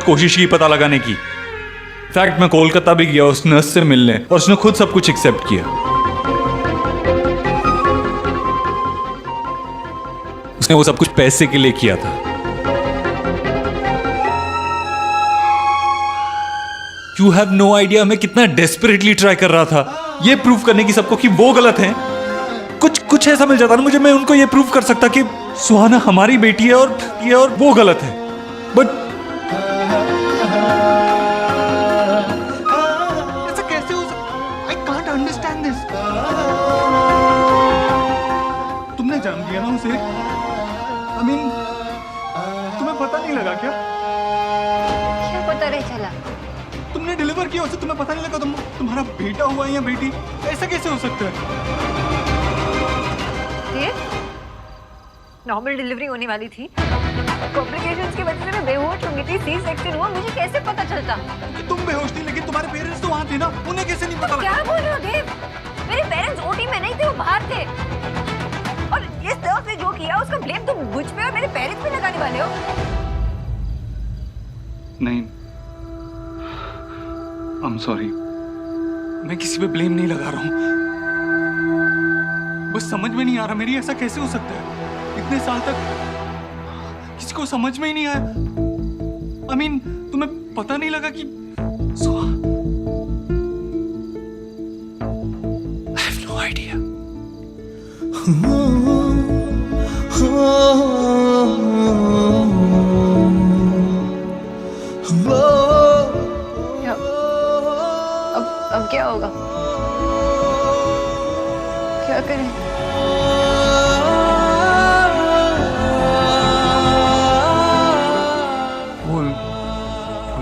कोशिश की पता लगाने की। इनफैक्ट मैं कोलकाता भी गया उस नर्स से मिलने, और उसने खुद सब कुछ एक्सेप्ट किया। उसने वो सब कुछ पैसे के लिए किया था। You have no idea मैं कितना डेस्परेटली ट्राई कर रहा था ये प्रूव करने की सबको कि वो गलत हैं। कुछ ऐसा मिल जाता ना मुझे, मैं उनको ये प्रूव कर सकता कि सुहाना हमारी बेटी है और वो गलत है। बट ऐसा कैसे हो सकता? I can't understand this. तुमने जान दिया ना उसे? I mean, तुम्हें पता नहीं लगा क्या? क्या पता नहीं चला? तुमने डिलीवर किया उसे, तुम्हें पता नहीं लगा तुम्हारा बेटा हुआ है या बेटी? ऐसा कैसे हो सकता है? ये नॉर्मल डिलीवरी होने वाली थी, कॉम्प्लिकेशंस की वजह से मैं बेहोश हो गई थी, सी सेक्शन हुआ, मुझे कैसे पता चलता? तुम बेहोश थी लेकिन तुम्हारे पेरेंट्स तो वहाँ थे ना, उन्हें कैसे नहीं पता? क्या बोल रहे हो देव? मेरे पेरेंट्स ओटी में नहीं थे, वो बाहर थे। और इस नर्स ने जो किया उसका ब्लेम तुम मुझ पे और मेरे पेरेंट्स पे लगाने वाले हो? नहीं, I'm sorry, मैं किसी पे ब्लेम नहीं लगा रहा हूँ। बस समझ में नहीं आ रहा मेरी, ऐसा कैसे हो सकता है? इतने साल तक किसी को समझ में ही नहीं आया। I mean, तुम्हें पता नहीं लगा कि I have no idea. अब क्या होगा? क्या करें? वो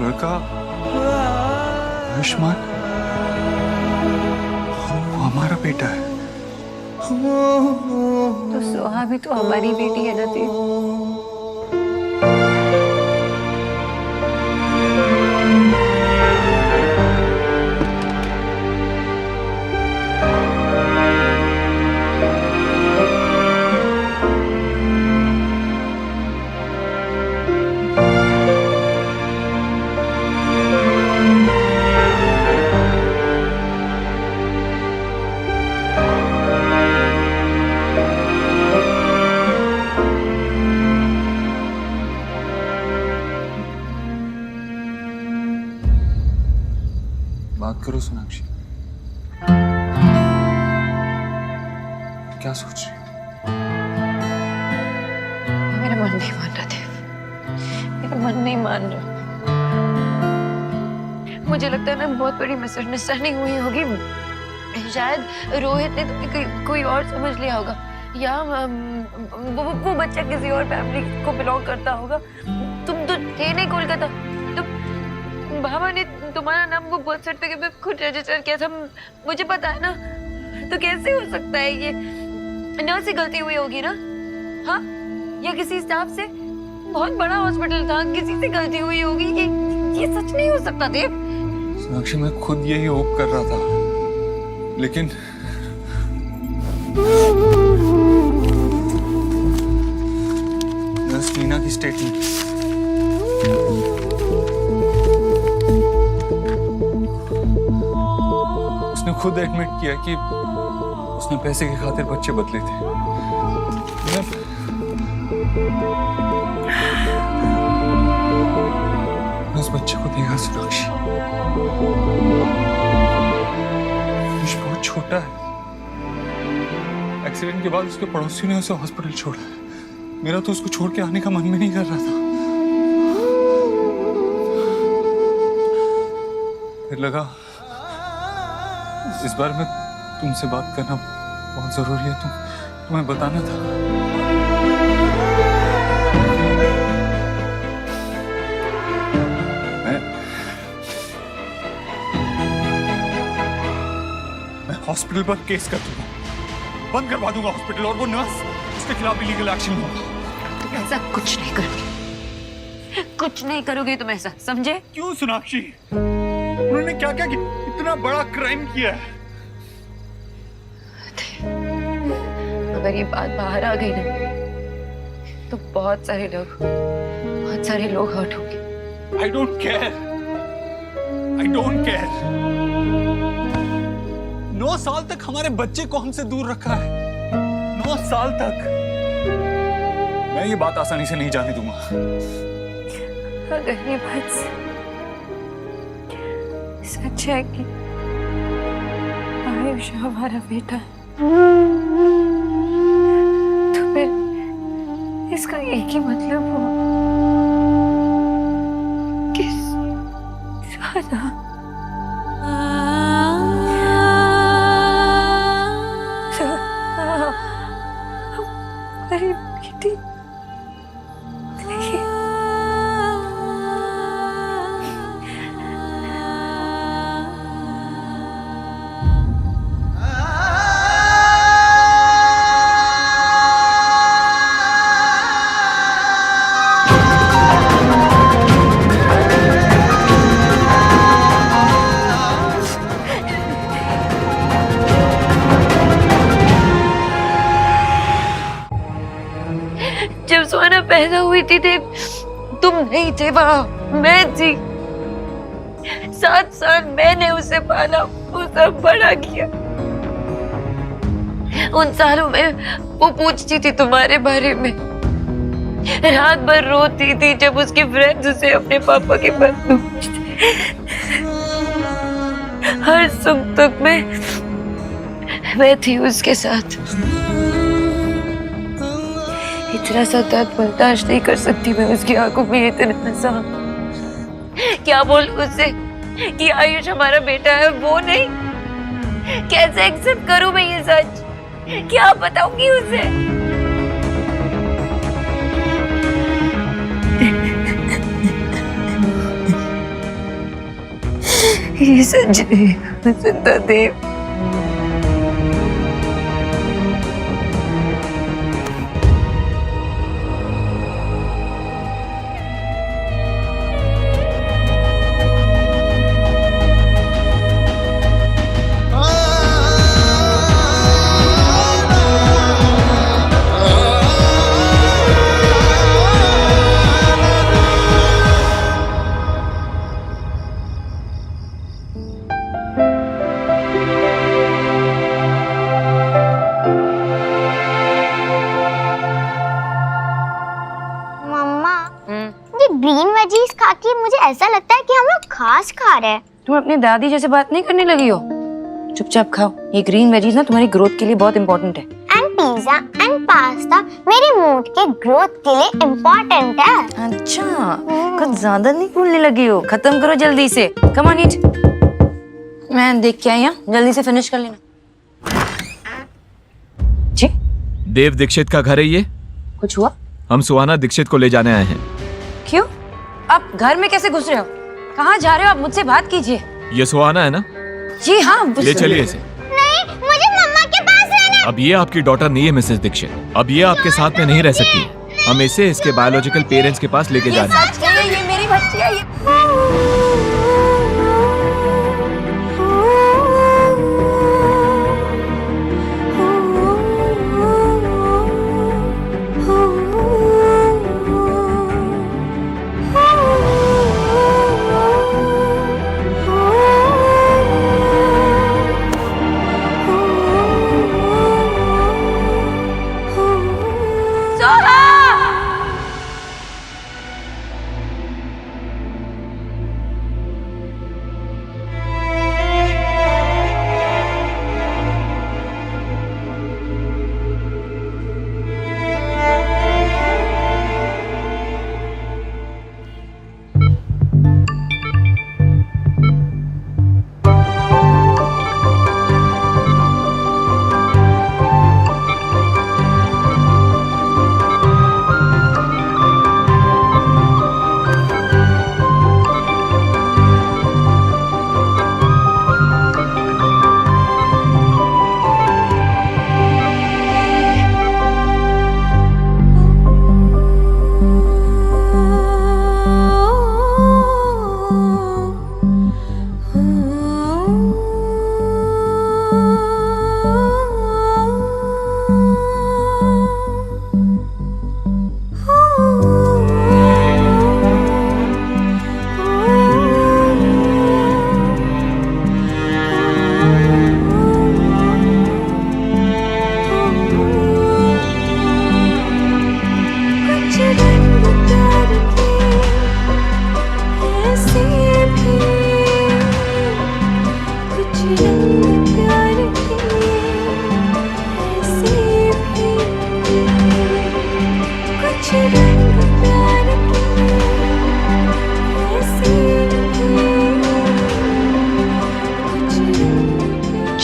लड़का आयुष्मान, वो हमारा बेटा है। तो सोहा भी तो हमारी बेटी है ना देव। करो सोनाक्षी। क्या सोच रही हो? मेरा मन नहीं मान रहा देव, मेरा मन नहीं मान रहा। मुझे लगता है ना बहुत बड़ी मिसअंडरस्टैंडिंग हुई होगी। शायद रोहित ने तुम्हें कोई और समझ लिया होगा, या वो बच्चा किसी और फैमिली को बिलोंग करता होगा। तुम तो थे नहीं कोलकाता, तो बाबा ने तुम्हारा नाम वो बर्थ सर्टिफिकेट में खुद रजिस्टर किया था, मुझे पता है ना। तो कैसे हो सकता है ये? नर्स से गलती हुई होगी ना, हाँ? या किसी स्टाफ से? बहुत बड़ा हॉस्पिटल था, किसी से गलती हुई होगी। ये सच नहीं हो सकता देव। सोनाक्षी मैं खुद यही होप कर रहा था, लेकिन नर्स मीना की स्टेटमेंट, उसने खुद एडमिट किया कि उसने पैसे की खातिर बच्चे बदले थे। मैं उस बच्चे को देखा सोनाक्षी, बहुत छोटा है। एक्सीडेंट के बाद उसके पड़ोसियों ने उसे हॉस्पिटल छोड़ा। मेरा तो उसको छोड़ के आने का मन भी नहीं कर रहा था। फिर लगा इस बार में तुमसे बात करना बहुत जरूरी है, तुम्हें बताना था। मैं हॉस्पिटल पर केस कर दूंगा, बंद करवा दूंगा हॉस्पिटल, और वो नर्स, उसके खिलाफ लीगल एक्शन होगा। तुम ऐसा कुछ नहीं करोगे, कुछ नहीं करोगे तुम ऐसा, समझे? क्यों सोनाक्षी? उन्होंने क्या क्या इतना बड़ा क्राइम किया है? अगर ये बात बाहर आ गई ना, तो बहुत सारे लोग हर्ट होंगे। I don't care. I don't care. 9 साल तक हमारे बच्चे को हमसे दूर रखा है। 9 साल तक। मैं ये बात आसानी से नहीं जाने दूंगा। अगर ये बात सच है कि आयुष हमारा बेटा है, तो फिर इसका एक ही मतलब हुआ कि सुहाना हमारी बेटी नहीं। जब सुहाना पैदा हुई थी तुम नहीं थे वहां, मैं थी। 7 साल मैंने उसे पाला, उसे बड़ा किया। उन सालों में वो पूछती थी तुम्हारे बारे में, रात भर रोती थी जब उसके फ्रेंड्स उसे अपने पापा के बारे में पूछते। हर सुख दुख में मैं थी उसके साथ। इतना सा दर्द बर्दाश्त नहीं कर सकती मैं उसकी आंखों में इतना सा। क्या बोलूं उससे कि आयुष हमारा बेटा है, वो नहीं? कैसे एक्सेप्ट करूं मैं ये सच? क्या बताऊंगी उसे? ये सच है जिंदा देव। ग्रीन वेजीज खा के मुझे ऐसा लगता है कि हम लोग घास खा रहे हैं। तुम अपनी दादी जैसे बात नहीं करने लगी हो? चुपचाप खाओ, ये ग्रीन वेजीज ना तुम्हारी ग्रोथ के लिए बहुत इंपॉर्टेंट है। एंड पिज्जा एंड पास्ता मेरे मूड के ग्रोथ के लिए इम्पोर्टेंट है। अच्छा, कुछ ज्यादा नहीं बोलने लगी हो। खत्म करो जल्दी से। कम ऑन ईट। मैं देख के आई हूँ, जल्दी से फिनिश कर लेना। जी? देव दीक्षित का घर है ये? कुछ हुआ? हम सुहाना दीक्षित को ले जाने आए हैं। क्यों? आप घर में कैसे घुस रहे हो? कहाँ जा रहे हो आप? मुझसे बात कीजिए। ये सुहाना है ना? जी हाँ। ले चलिए इसे। नहीं, मुझे मम्मा के पास रहना। अब ये आपकी डॉटर नहीं है मिसेस दीक्षित। अब ये आपके साथ में नहीं रह सकती। हम इसे इसके बायोलॉजिकल पेरेंट्स के पास लेके जा रहे हैं। ये मेरी बच्ची है।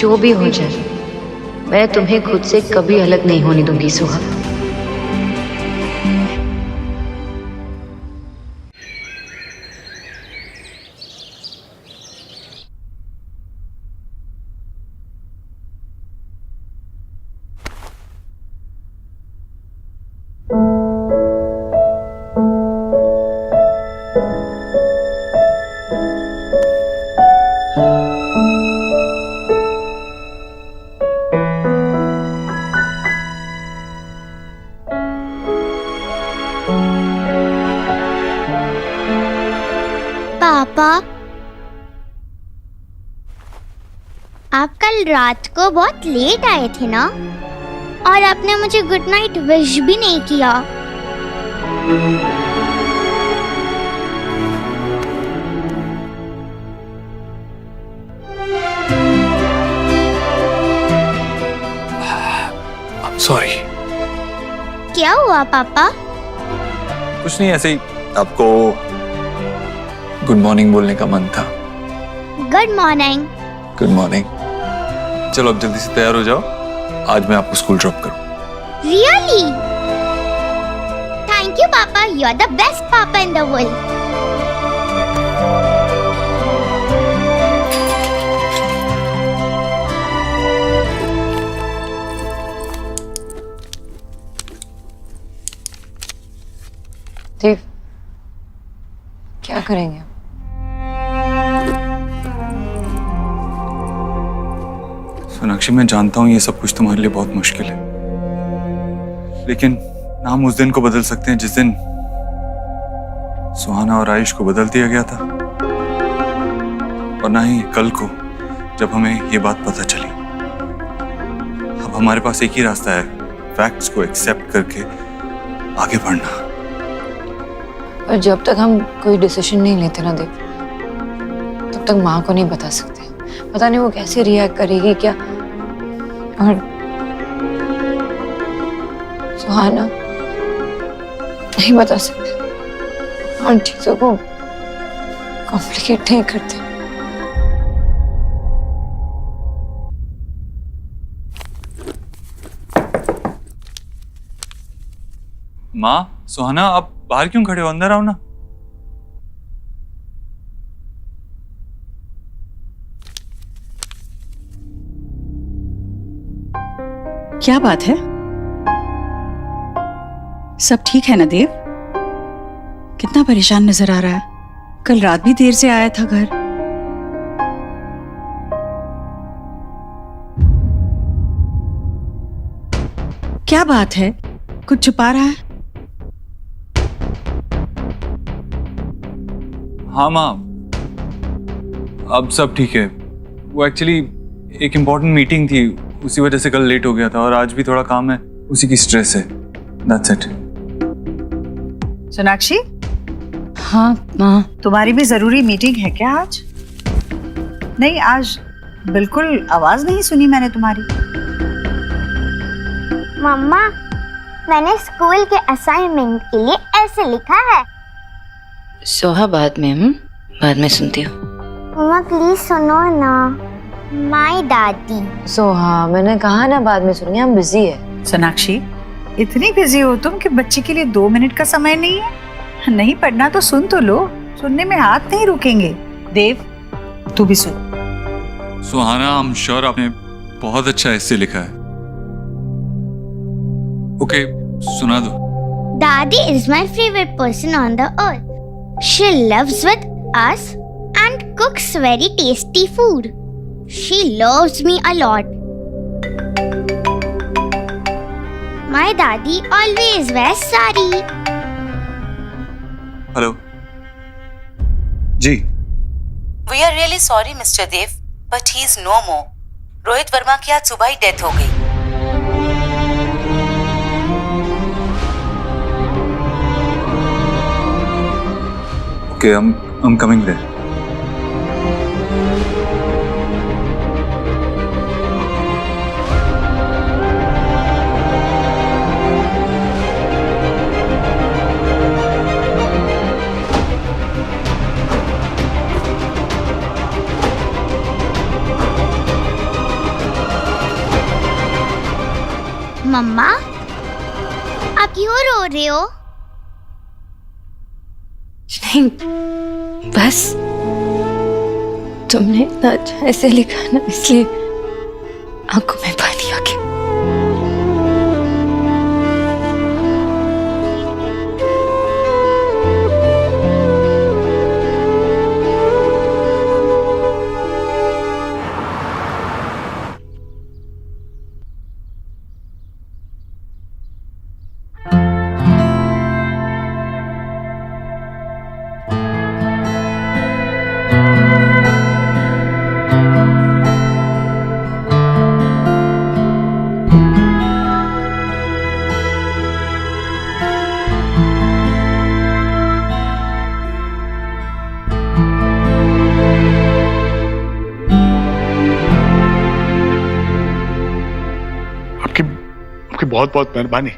जो भी हो जाए, मैं तुम्हें खुद से कभी अलग नहीं होने दूंगी सुहा। पापा, आप कल रात को बहुत लेट आए थे ना, और आपने मुझे गुड नाइट विश भी नहीं किया। सॉरी। क्या हुआ पापा? कुछ नहीं, ऐसे ही आपको गुड मॉर्निंग बोलने का मन था। Good morning. Good morning. चलो अब जल्दी से तैयार हो जाओ, आज मैं आपको स्कूल ड्रॉप करूं। रियली? थैंक यू पापा, यू आर द बेस्ट पापा इन द वर्ल्ड। देव, क्या करेंगे? सोनाक्षी, मैं जानता हूं ये सब कुछ तुम्हारे लिए बहुत मुश्किल है, लेकिन ना हम उस दिन को बदल सकते हैं जिस दिन सुहाना और आयुष को बदल दिया गया था, और ना ही कल को जब हमें ये बात पता चली। अब हमारे पास एक ही रास्ता है, फैक्ट्स को एक्सेप्ट करके आगे बढ़ना। और जब तक हम कोई डिसीजन नहीं लेते ना देव, तब तक माँ को नहीं बता सकते। पता नहीं वो कैसे रिएक्ट करेगी क्या। और सुहाना नहीं बता सकते, हम चीजों को कॉम्प्लिकेट नहीं करते। माँ, सुहाना, आप बाहर क्यों खड़े हो? अंदर आओ ना। क्या बात है? सब ठीक है ना देव? कितना परेशान नजर आ रहा है। कल रात भी देर से आया था घर। क्या बात है? कुछ छुपा रहा है? हाँ माँ, अब सब ठीक है। वो एक्चुअली एक इम्पोर्टेंट मीटिंग थी, उसी वजह से कल लेट हो गया था, और आज भी थोड़ा काम है, उसी की स्ट्रेस है। That's it. सोनाक्षी, हाँ माँ। तुम्हारी भी जरूरी मीटिंग है क्या आज? नहीं, आज बिल्कुल आवाज नहीं सुनी मैंने तुम्हारी। मम्मा, मैंने स्कूल के असाइनमेंट के लिए ऐसे लिखा है। सोहा बाद में बाद में सुनती हूँ। मम्मा प्लीज सुनो ना। माय दादी। सोहा, मैंने कहा ना बाद में सुनेंगे, हम बिजी है। सोनाक्षी, इतनी बिजी हो तुम कि बच्चे के लिए 2 मिनट का समय नहीं है? नहीं पढ़ना तो सुन तो लो, सुनने में हाथ नहीं रुकेंगे। देव, तू भी सुन। सुहाना, आई एम श्योर आपने बहुत अच्छा ऐसे लिखा है। ओके, सुना दो। Daddy is my favorite person on the earth. She lives with us and cooks very tasty food. She loves me a lot. My daddy always wears sari. Hello जी। We are really sorry, Mr. Dev, but he is no more. Rohit Verma की आज सुबह ही death हो गई। Okay, I'm coming there. मम्मा, आप क्यों रो रहे हो? नहीं, बस तुमने इतना अच्छा ऐसे लिखा ना, इसलिए आंखों में पानी आ गया। बहुत बहुत मेहरबानी।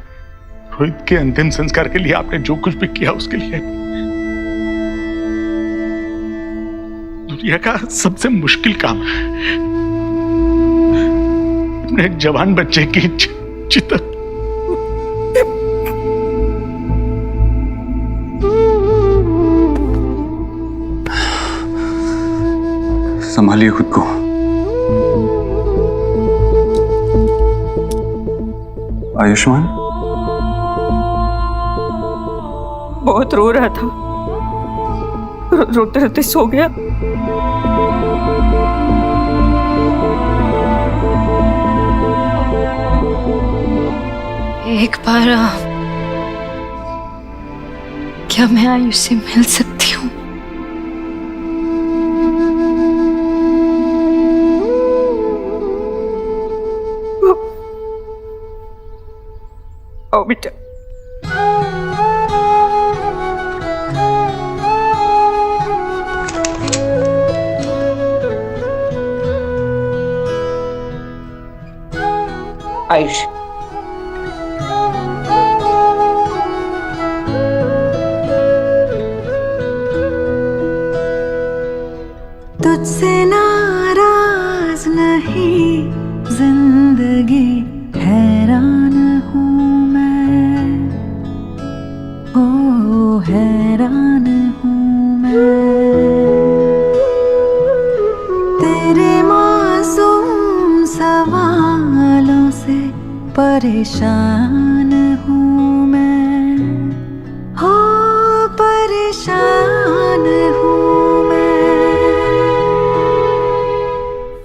रोहित के अंतिम संस्कार के लिए आपने जो कुछ भी किया उसके लिए दुनिया का सबसे मुश्किल काम है अपने एक जवान बच्चे की चिता। संभालिए खुद को। आयुष्मान बहुत रो रहा था, रोते रोते सो गया। एक बार क्या मैं आयुष से मिल सकती हूँ? आओ बेटा। आयुष, तुझसे नाराज नहीं जिंदगी, हैरान हूँ मैं, ओ हैरान हूँ मैं, तेरे मासूम सवालों से परेशान हूँ मैं, हो परेशान हूँ मैं।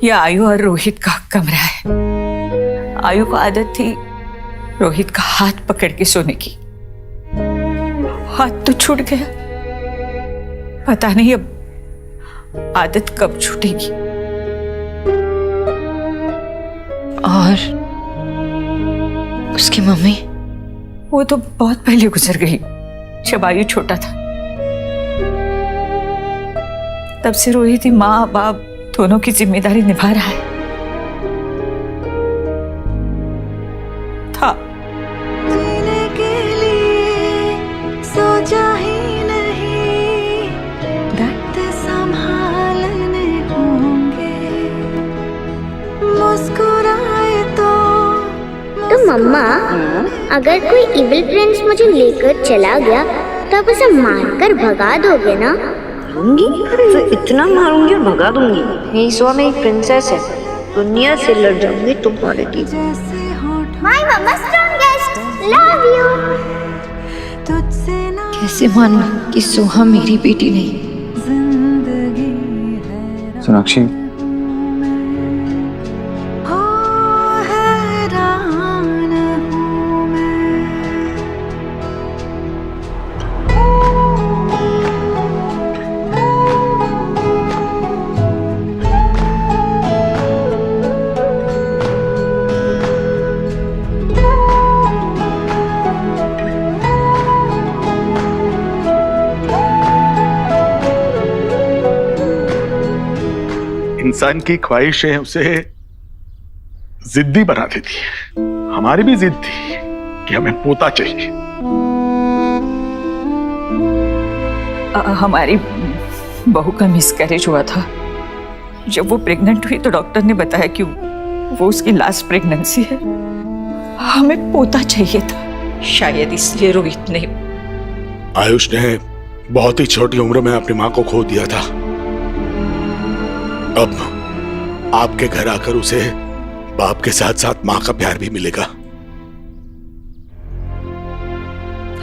ये आयु और रोहित का कमरा है। आयु को आदत थी रोहित का हाथ पकड़ के सोने की। हाथ तो छूट गया, पता नहीं अब आदत कब छूटेगी। और उसकी मम्मी? वो तो बहुत पहले गुजर गई, जब आयु छोटा था। तब से रोहित ही माँ बाप दोनों की जिम्मेदारी निभा रहा है। था जीने के लिए सोचा ही नहीं, दर्द संभालने होंगे, मुस्कुराए तो मम्मा, अगर कोई इविल प्रिंस मुझे लेकर चला गया तो आप उसे मारकर भगा दोगे ना? तो इतना मारूंगी और भगा दूंगी। मेरी सुहा मेरी प्रिंसेस है, दुनिया से लड़ जाऊंगी तुम्हारे लिए। My mamma strongest, love you. कैसे मानूं कि सुहा मेरी बेटी नहीं? सोनाक्षी, इंसान की ख्वाहिशें उसे जिद्दी बना देती है। हमारी भी जिद थी कि हमें पोता चाहिए। हमारी बहू का मिसकैरेज हुआ था। जब वो प्रेग्नेंट हुई तो डॉक्टर ने बताया कि वो उसकी लास्ट प्रेगनेंसी है। हमें पोता चाहिए था, शायद इसलिए रोहित ने। आयुष ने बहुत ही छोटी उम्र में अपनी मां को खो दिया था। अब आपके घर आकर उसे बाप के साथ साथ मां का प्यार भी मिलेगा।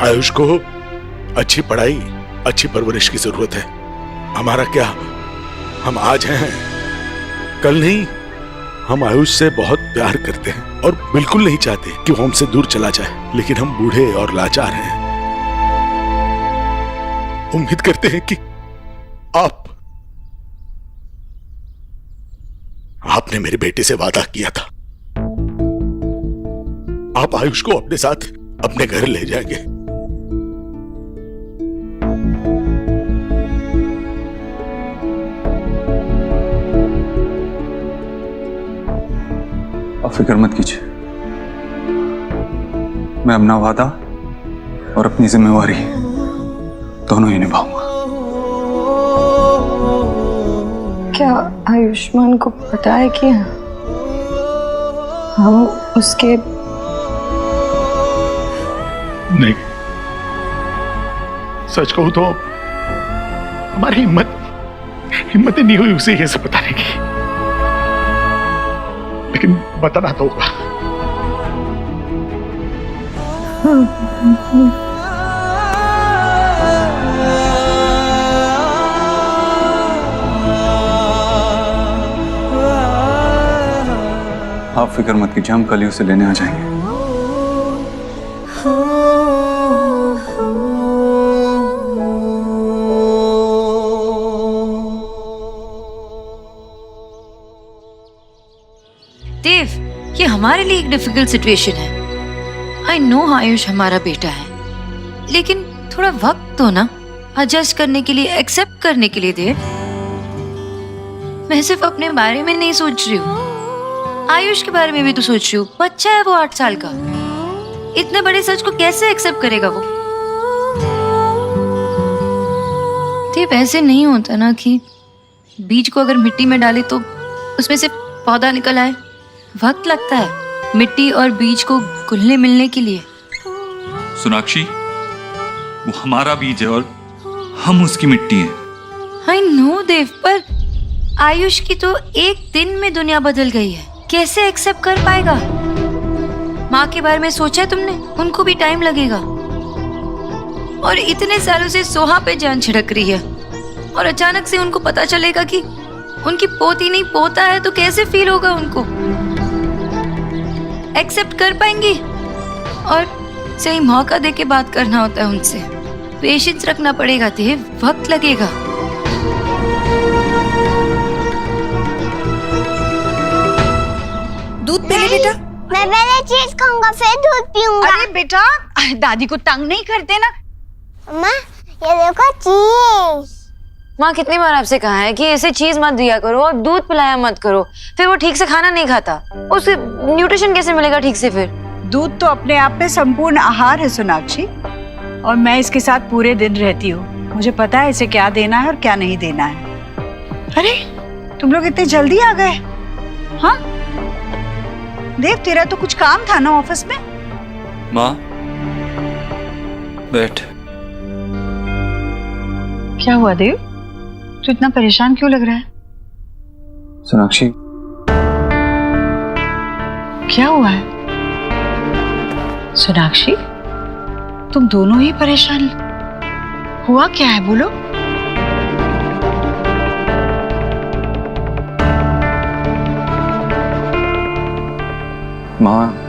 आयुष को अच्छी पढ़ाई, अच्छी परवरिश की जरूरत है। हमारा क्या, हम आज हैं, कल नहीं। हम आयुष से बहुत प्यार करते हैं और बिल्कुल नहीं चाहते कि वो हमसे दूर चला जाए, लेकिन हम बूढ़े और लाचार हैं। उम्मीद करते हैं कि आपने मेरे बेटे से वादा किया था, आप आयुष को अपने साथ अपने घर ले जाएंगे। आप फिक्र मत कीजिए, मैं अपना वादा और अपनी जिम्मेवारी दोनों ही निभाऊंगा। क्या आयुष्मान को पता है कि हम उसके? नहीं, सच कहूं तो हमारी हिम्मत ही नहीं हुई उसे ये सब बताने की, लेकिन बताना तो होगा। आप फिक्र मत कीजिए, हम कल ही उसे लेने आ जाएंगे। देव, ये हमारे लिए एक डिफिकल्ट सिचुएशन है। आई नो आयुष हमारा बेटा है, लेकिन थोड़ा वक्त दो ना एडजस्ट करने के लिए, एक्सेप्ट करने के लिए। देव, मैं सिर्फ अपने बारे में नहीं सोच रही हूँ, आयुष के बारे में भी तो सोच रही हूँ, बच्चा है वो 8 साल का। इतने बड़े सच को कैसे एक्सेप्ट करेगा वो? देव, ऐसे नहीं होता ना कि बीज को अगर मिट्टी में डाले तो उसमें से पौधा निकल आए। वक्त लगता है मिट्टी और बीज को घुलने मिलने के लिए। सोनाक्षी, वो हमारा बीज है और हम उसकी मिट्टी हैं। आई नो देव, पर आयुष की तो एक दिन में दुनिया बदल गई है, कैसे एक्सेप्ट कर पाएगा? माँ के बारे में सोचा है तुमने? उनको भी टाइम लगेगा। और इतने सालों से सोहा पे जान छिड़क रही है, और अचानक से उनको पता चलेगा कि उनकी पोती नहीं पोता है, तो कैसे फील होगा उनको? एक्सेप्ट कर पाएंगी? और सही मौका दे के बात करना होता है उनसे। पेशेंस रखना पड़ेगा देव, वक्त लगेगा। दूध पी ले बेटा। मैं पहले चीज खाऊंगा फिर दूध पीऊंगा। अरे बेटा, दादी को तंग नहीं करते ना। माँ ये देखो चीज। माँ कितनी बार आपसे कहा है कि इसे चीज मत दिया करो और दूध पिलाया मत करो, फिर वो ठीक से खाना नहीं खाता, उसे न्यूट्रिशन कैसे मिलेगा ठीक से? फिर दूध तो अपने आप में संपूर्ण आहार है सोनाक्षी, और मैं इसके साथ पूरे दिन रहती हूँ। मुझे पता है इसे क्या देना है और क्या नहीं देना है। अरे तुम लोग इतने जल्दी आ गए? हाँ देव, तेरा तो कुछ काम था ना ऑफिस में? माँ बैठ। क्या हुआ देव, तू इतना परेशान क्यों लग रहा है? सोनाक्षी, क्या हुआ है? सोनाक्षी, तुम दोनों ही परेशान, हुआ क्या है बोलो? माँ,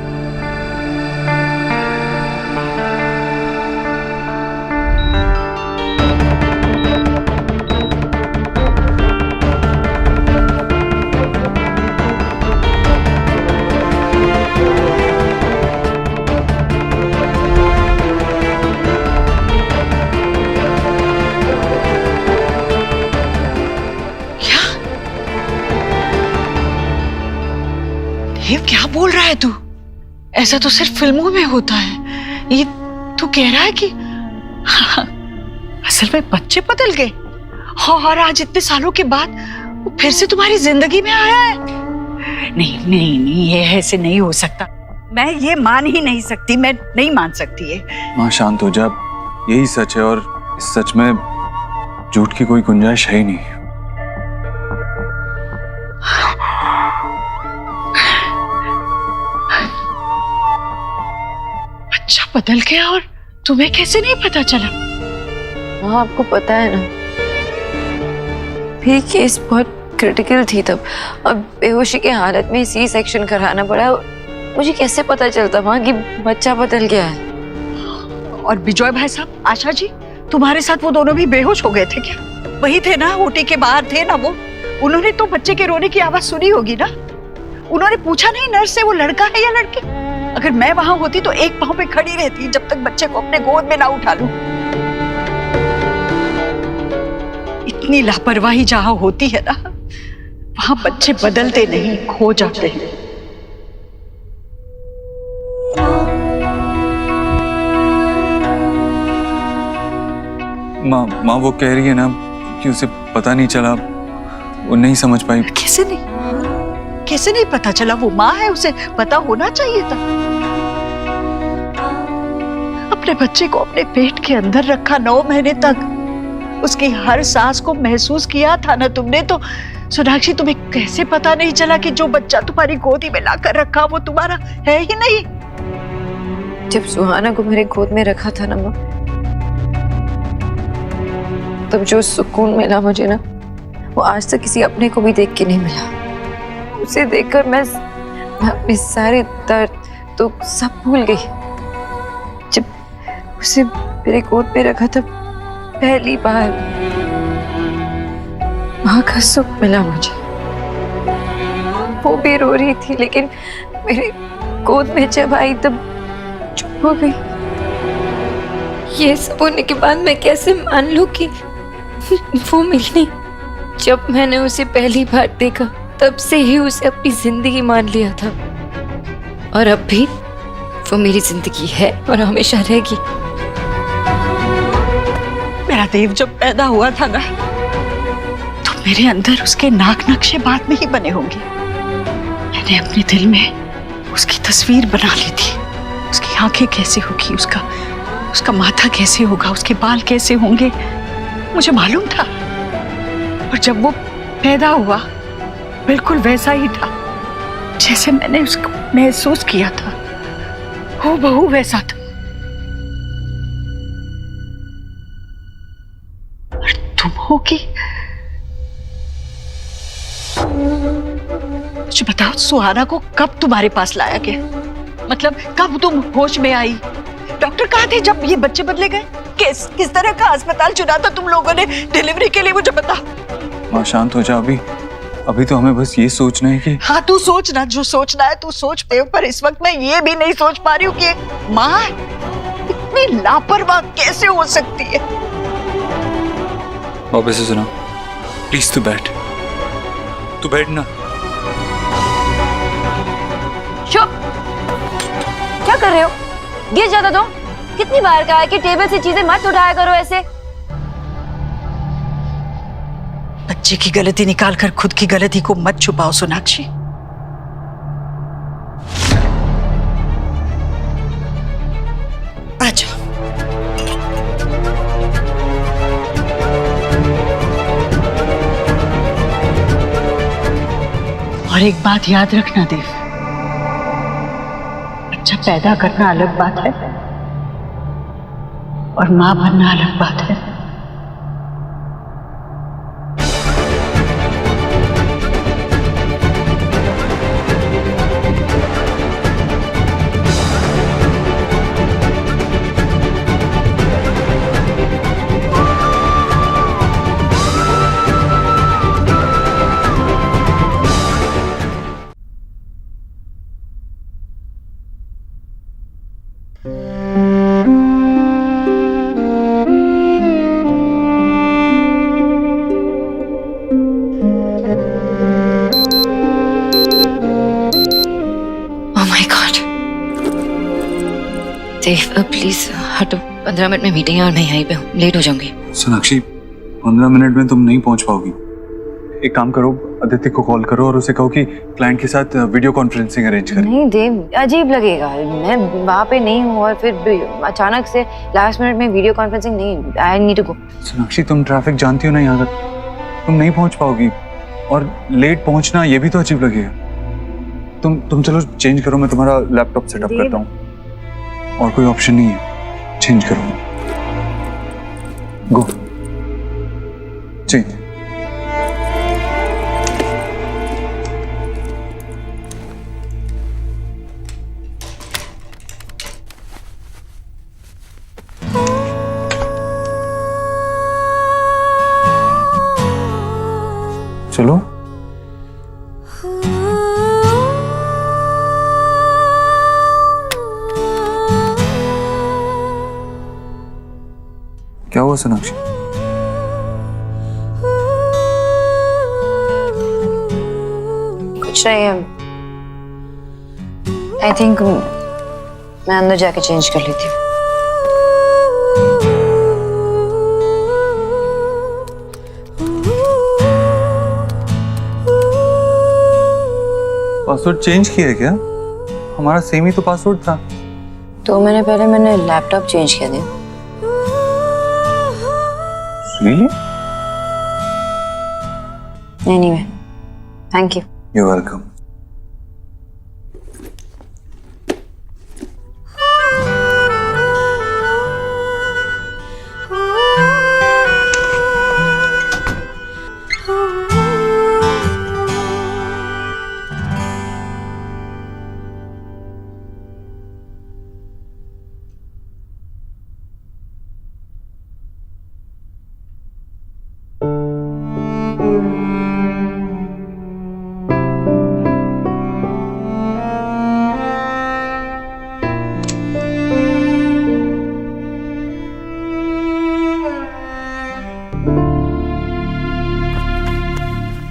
ये क्या बोल रहा है तू? ऐसा तो सिर्फ फिल्मों में होता है। ये तू कह रहा है कि असल में बच्चे बदल गए और आज इतने सालों के बाद वो फिर से तुम्हारी जिंदगी में आया है? नहीं नहीं नहीं, ये ऐसे नहीं हो सकता। मैं ये मान ही नहीं सकती, मैं नहीं मान सकती ये। माँ शांत हो जा, यही सच है और इस सच में झूठ की कोई गुंजाइश है ही नहीं। अच्छा बदल गया और तुम्हें कैसे नहीं पता चला? हाँ आपको पता है ना, फिर केस बहुत क्रिटिकल थी तब, अब बेहोशी की हालत में सी सेक्शन कराना पड़ा। मुझे कैसे पता चलता माँ कि बच्चा बदल गया है? और विजय भाई साहब, आशा जी, तुम्हारे साथ वो दोनों भी बेहोश हो गए थे क्या? वही थे ना, ओटी के बाहर थे ना वो? उन्होंने तो बच्चे के रोने की आवाज सुनी होगी ना? उन्होंने पूछा नहीं नर्स से वो लड़का है या लड़की? अगर मैं वहां होती तो एक पांव पे खड़ी रहती जब तक बच्चे को अपने गोद में ना उठा लूं। इतनी लापरवाही जहां होती है ना, वहां बच्चे बदलते नहीं, खो जाते हैं। माँ वो कह रही है ना कि उसे पता नहीं चला, वो नहीं समझ पाई। कैसे नहीं पता चला? वो माँ है, उसे पता होना चाहिए था। अपने बच्चे को अपने पेट के अंदर रखा 9 महीने तक, उसकी हर सांस को महसूस किया था ना तुमने। तो सोनाक्षी, तुम्हें कैसे पता नहीं चला कि जो बच्चा तुम्हारी गोदी में लाकर रखा वो तुम्हारा है ही नहीं? जब सुहाना को मेरे गोद में रखा था ना माँ, तब जो सुकून मिला मुझे ना, वो आज तक किसी अपने को भी देख के नहीं मिला। उसे देखकर मैं अपने सारे दर्द तो सब भूल गई। जब उसे मेरे गोद पे रखा था पहली बार, माँ का सुख मिला मुझे। वो भी रो रही थी, लेकिन मेरे गोद में जब आई तब चुप हो गई। ये सब होने के बाद मैं कैसे मान लूं कि वो मिली? जब मैंने उसे पहली बार देखा तब से ही उसे अपनी जिंदगी मान लिया था, और अब भी वो मेरी जिंदगी है और हमेशा रहेगी। मेरा देव जब पैदा हुआ था ना, तो मेरे अंदर उसके नाक नक्शे बाद में ही बने होंगे। मैंने अपने दिल में उसकी तस्वीर बना ली थी। उसकी आंखें कैसे होगी, उसका माथा कैसे होगा, उसके बाल कैसे होंगे, मुझे मालूम था। और जब वो पैदा हुआ बिल्कुल वैसा ही था जैसे मैंने उसको महसूस किया था, हूबहू वैसा था। और तुम होगी। मुझे बताओ, सुहाना को कब तुम्हारे पास लाया गया? मतलब कब तुम होश में आई? डॉक्टर कहाँ थे जब ये बच्चे बदले गए? किस तरह का अस्पताल चुना था तुम लोगों ने डिलीवरी के लिए, मुझे बता। माँ शांत हो जा, अभी तो हमें बस ये सोचना है कि। हाँ, तू सोचना, जो सोचना है तू सोच पे, पर इस वक्त मैं ये भी नहीं सोच पा रही हूँ कि एक माँ इतनी लापरवाह कैसे हो सकती है। वापस से सुना, प्लीज तू बैठ ना। चुप, क्या कर रहे हो? गिर जाता तो। कितनी बार कहा है कि टेबल से चीजें मत उठाया करो ऐसे। बच्चे की गलती निकाल कर खुद की गलती को मत छुपाओ सोनाक्षी। आजा। और एक बात याद रखना देव, बच्चा पैदा करना अलग बात है और मां बनना अलग बात है। देव प्लीज हटो, 15 मिनट में मीटिंग है और मैं यहीं पे हूँ, लेट हो जाऊंगी। सोनाक्षी 15 मिनट में तुम नहीं पहुंच पाओगी। एक काम करो, अदिति को कॉल करो और उसे कहो कि क्लाइंट के साथ वीडियो कॉन्फ्रेंसिंग अरेंज करें। नहीं देव, अजीब लगेगा, मैं वहाँ पे नहीं हूँ और फिर अचानक से लास्ट मिनट में वीडियो कॉन्फ्रेंसिंग नहीं। I need to go. Sonakshi तुम ट्रैफिक जानती हो ना यहाँ तक, तुम नहीं पहुंच पाओगी और लेट पहुंचना ये भी तो अजीब लगेगा। तुम चलो चेंज करो, मैं तुम्हारा लैपटॉप सेटअप करता हूँ। और कोई ऑप्शन नहीं है, चेंज करो। गो चेंज। चलो क्या हुआ सोनाक्षी? कुछ नहीं है। आई थिंक मैं अंदर जाके चेंज कर लेती हूँ। पासवर्ड चेंज किया है क्या? हमारा सेम ही तो पासवर्ड था। 2 महीने पहले मैंने लैपटॉप चेंज किया था। Really? Anyway, thank you. You're welcome.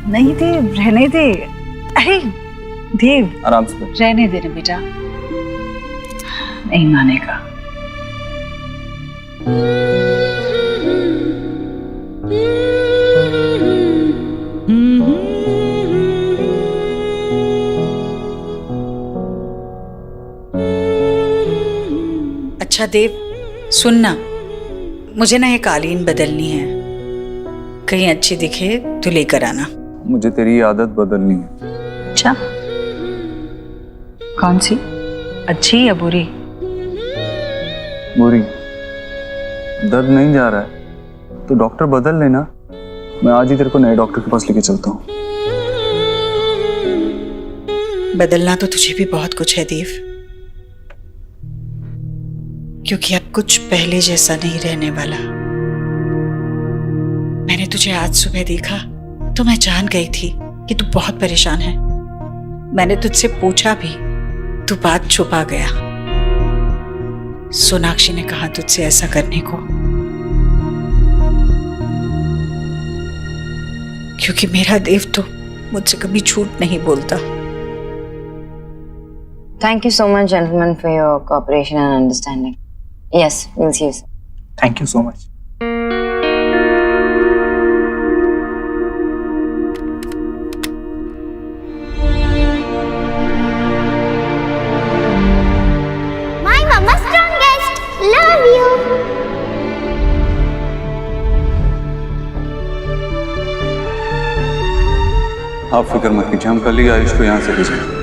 नहीं दे, रहने दे। अरे देव, आराम से रहने देना बेटा, नहीं मानेगा। अच्छा देव, सुनना, मुझे ना ये कालीन बदलनी है, कहीं अच्छी दिखे तो लेकर आना। मुझे तेरी आदत बदलनी है। अच्छा, कौन सी, अच्छी या बुरी? बुरी। दर्द नहीं जा रहा है तो डॉक्टर बदल लेना, मैं आज ही तेरे को नए डॉक्टर के पास लेके चलता हूँ। बदलना तो तुझे भी बहुत कुछ है देव, क्योंकि अब कुछ पहले जैसा नहीं रहने वाला। मैंने तुझे आज सुबह देखा तो मैं जान गई थी कि तू बहुत परेशान है। मैंने तुझसे पूछा भी, तू बात छुपा गया। सोनाक्षी ने कहा तुझसे ऐसा करने को, क्योंकि मेरा देव तो मुझसे कभी झूठ नहीं बोलता। Thank you so much, gentlemen, for your cooperation and understanding. Yes, we'll see you soon. Thank you so much. My mama strongest. Love you. आप फिक्र मत कीजिए, हम कल ही आयुष को यहाँ से ले जाएंगे।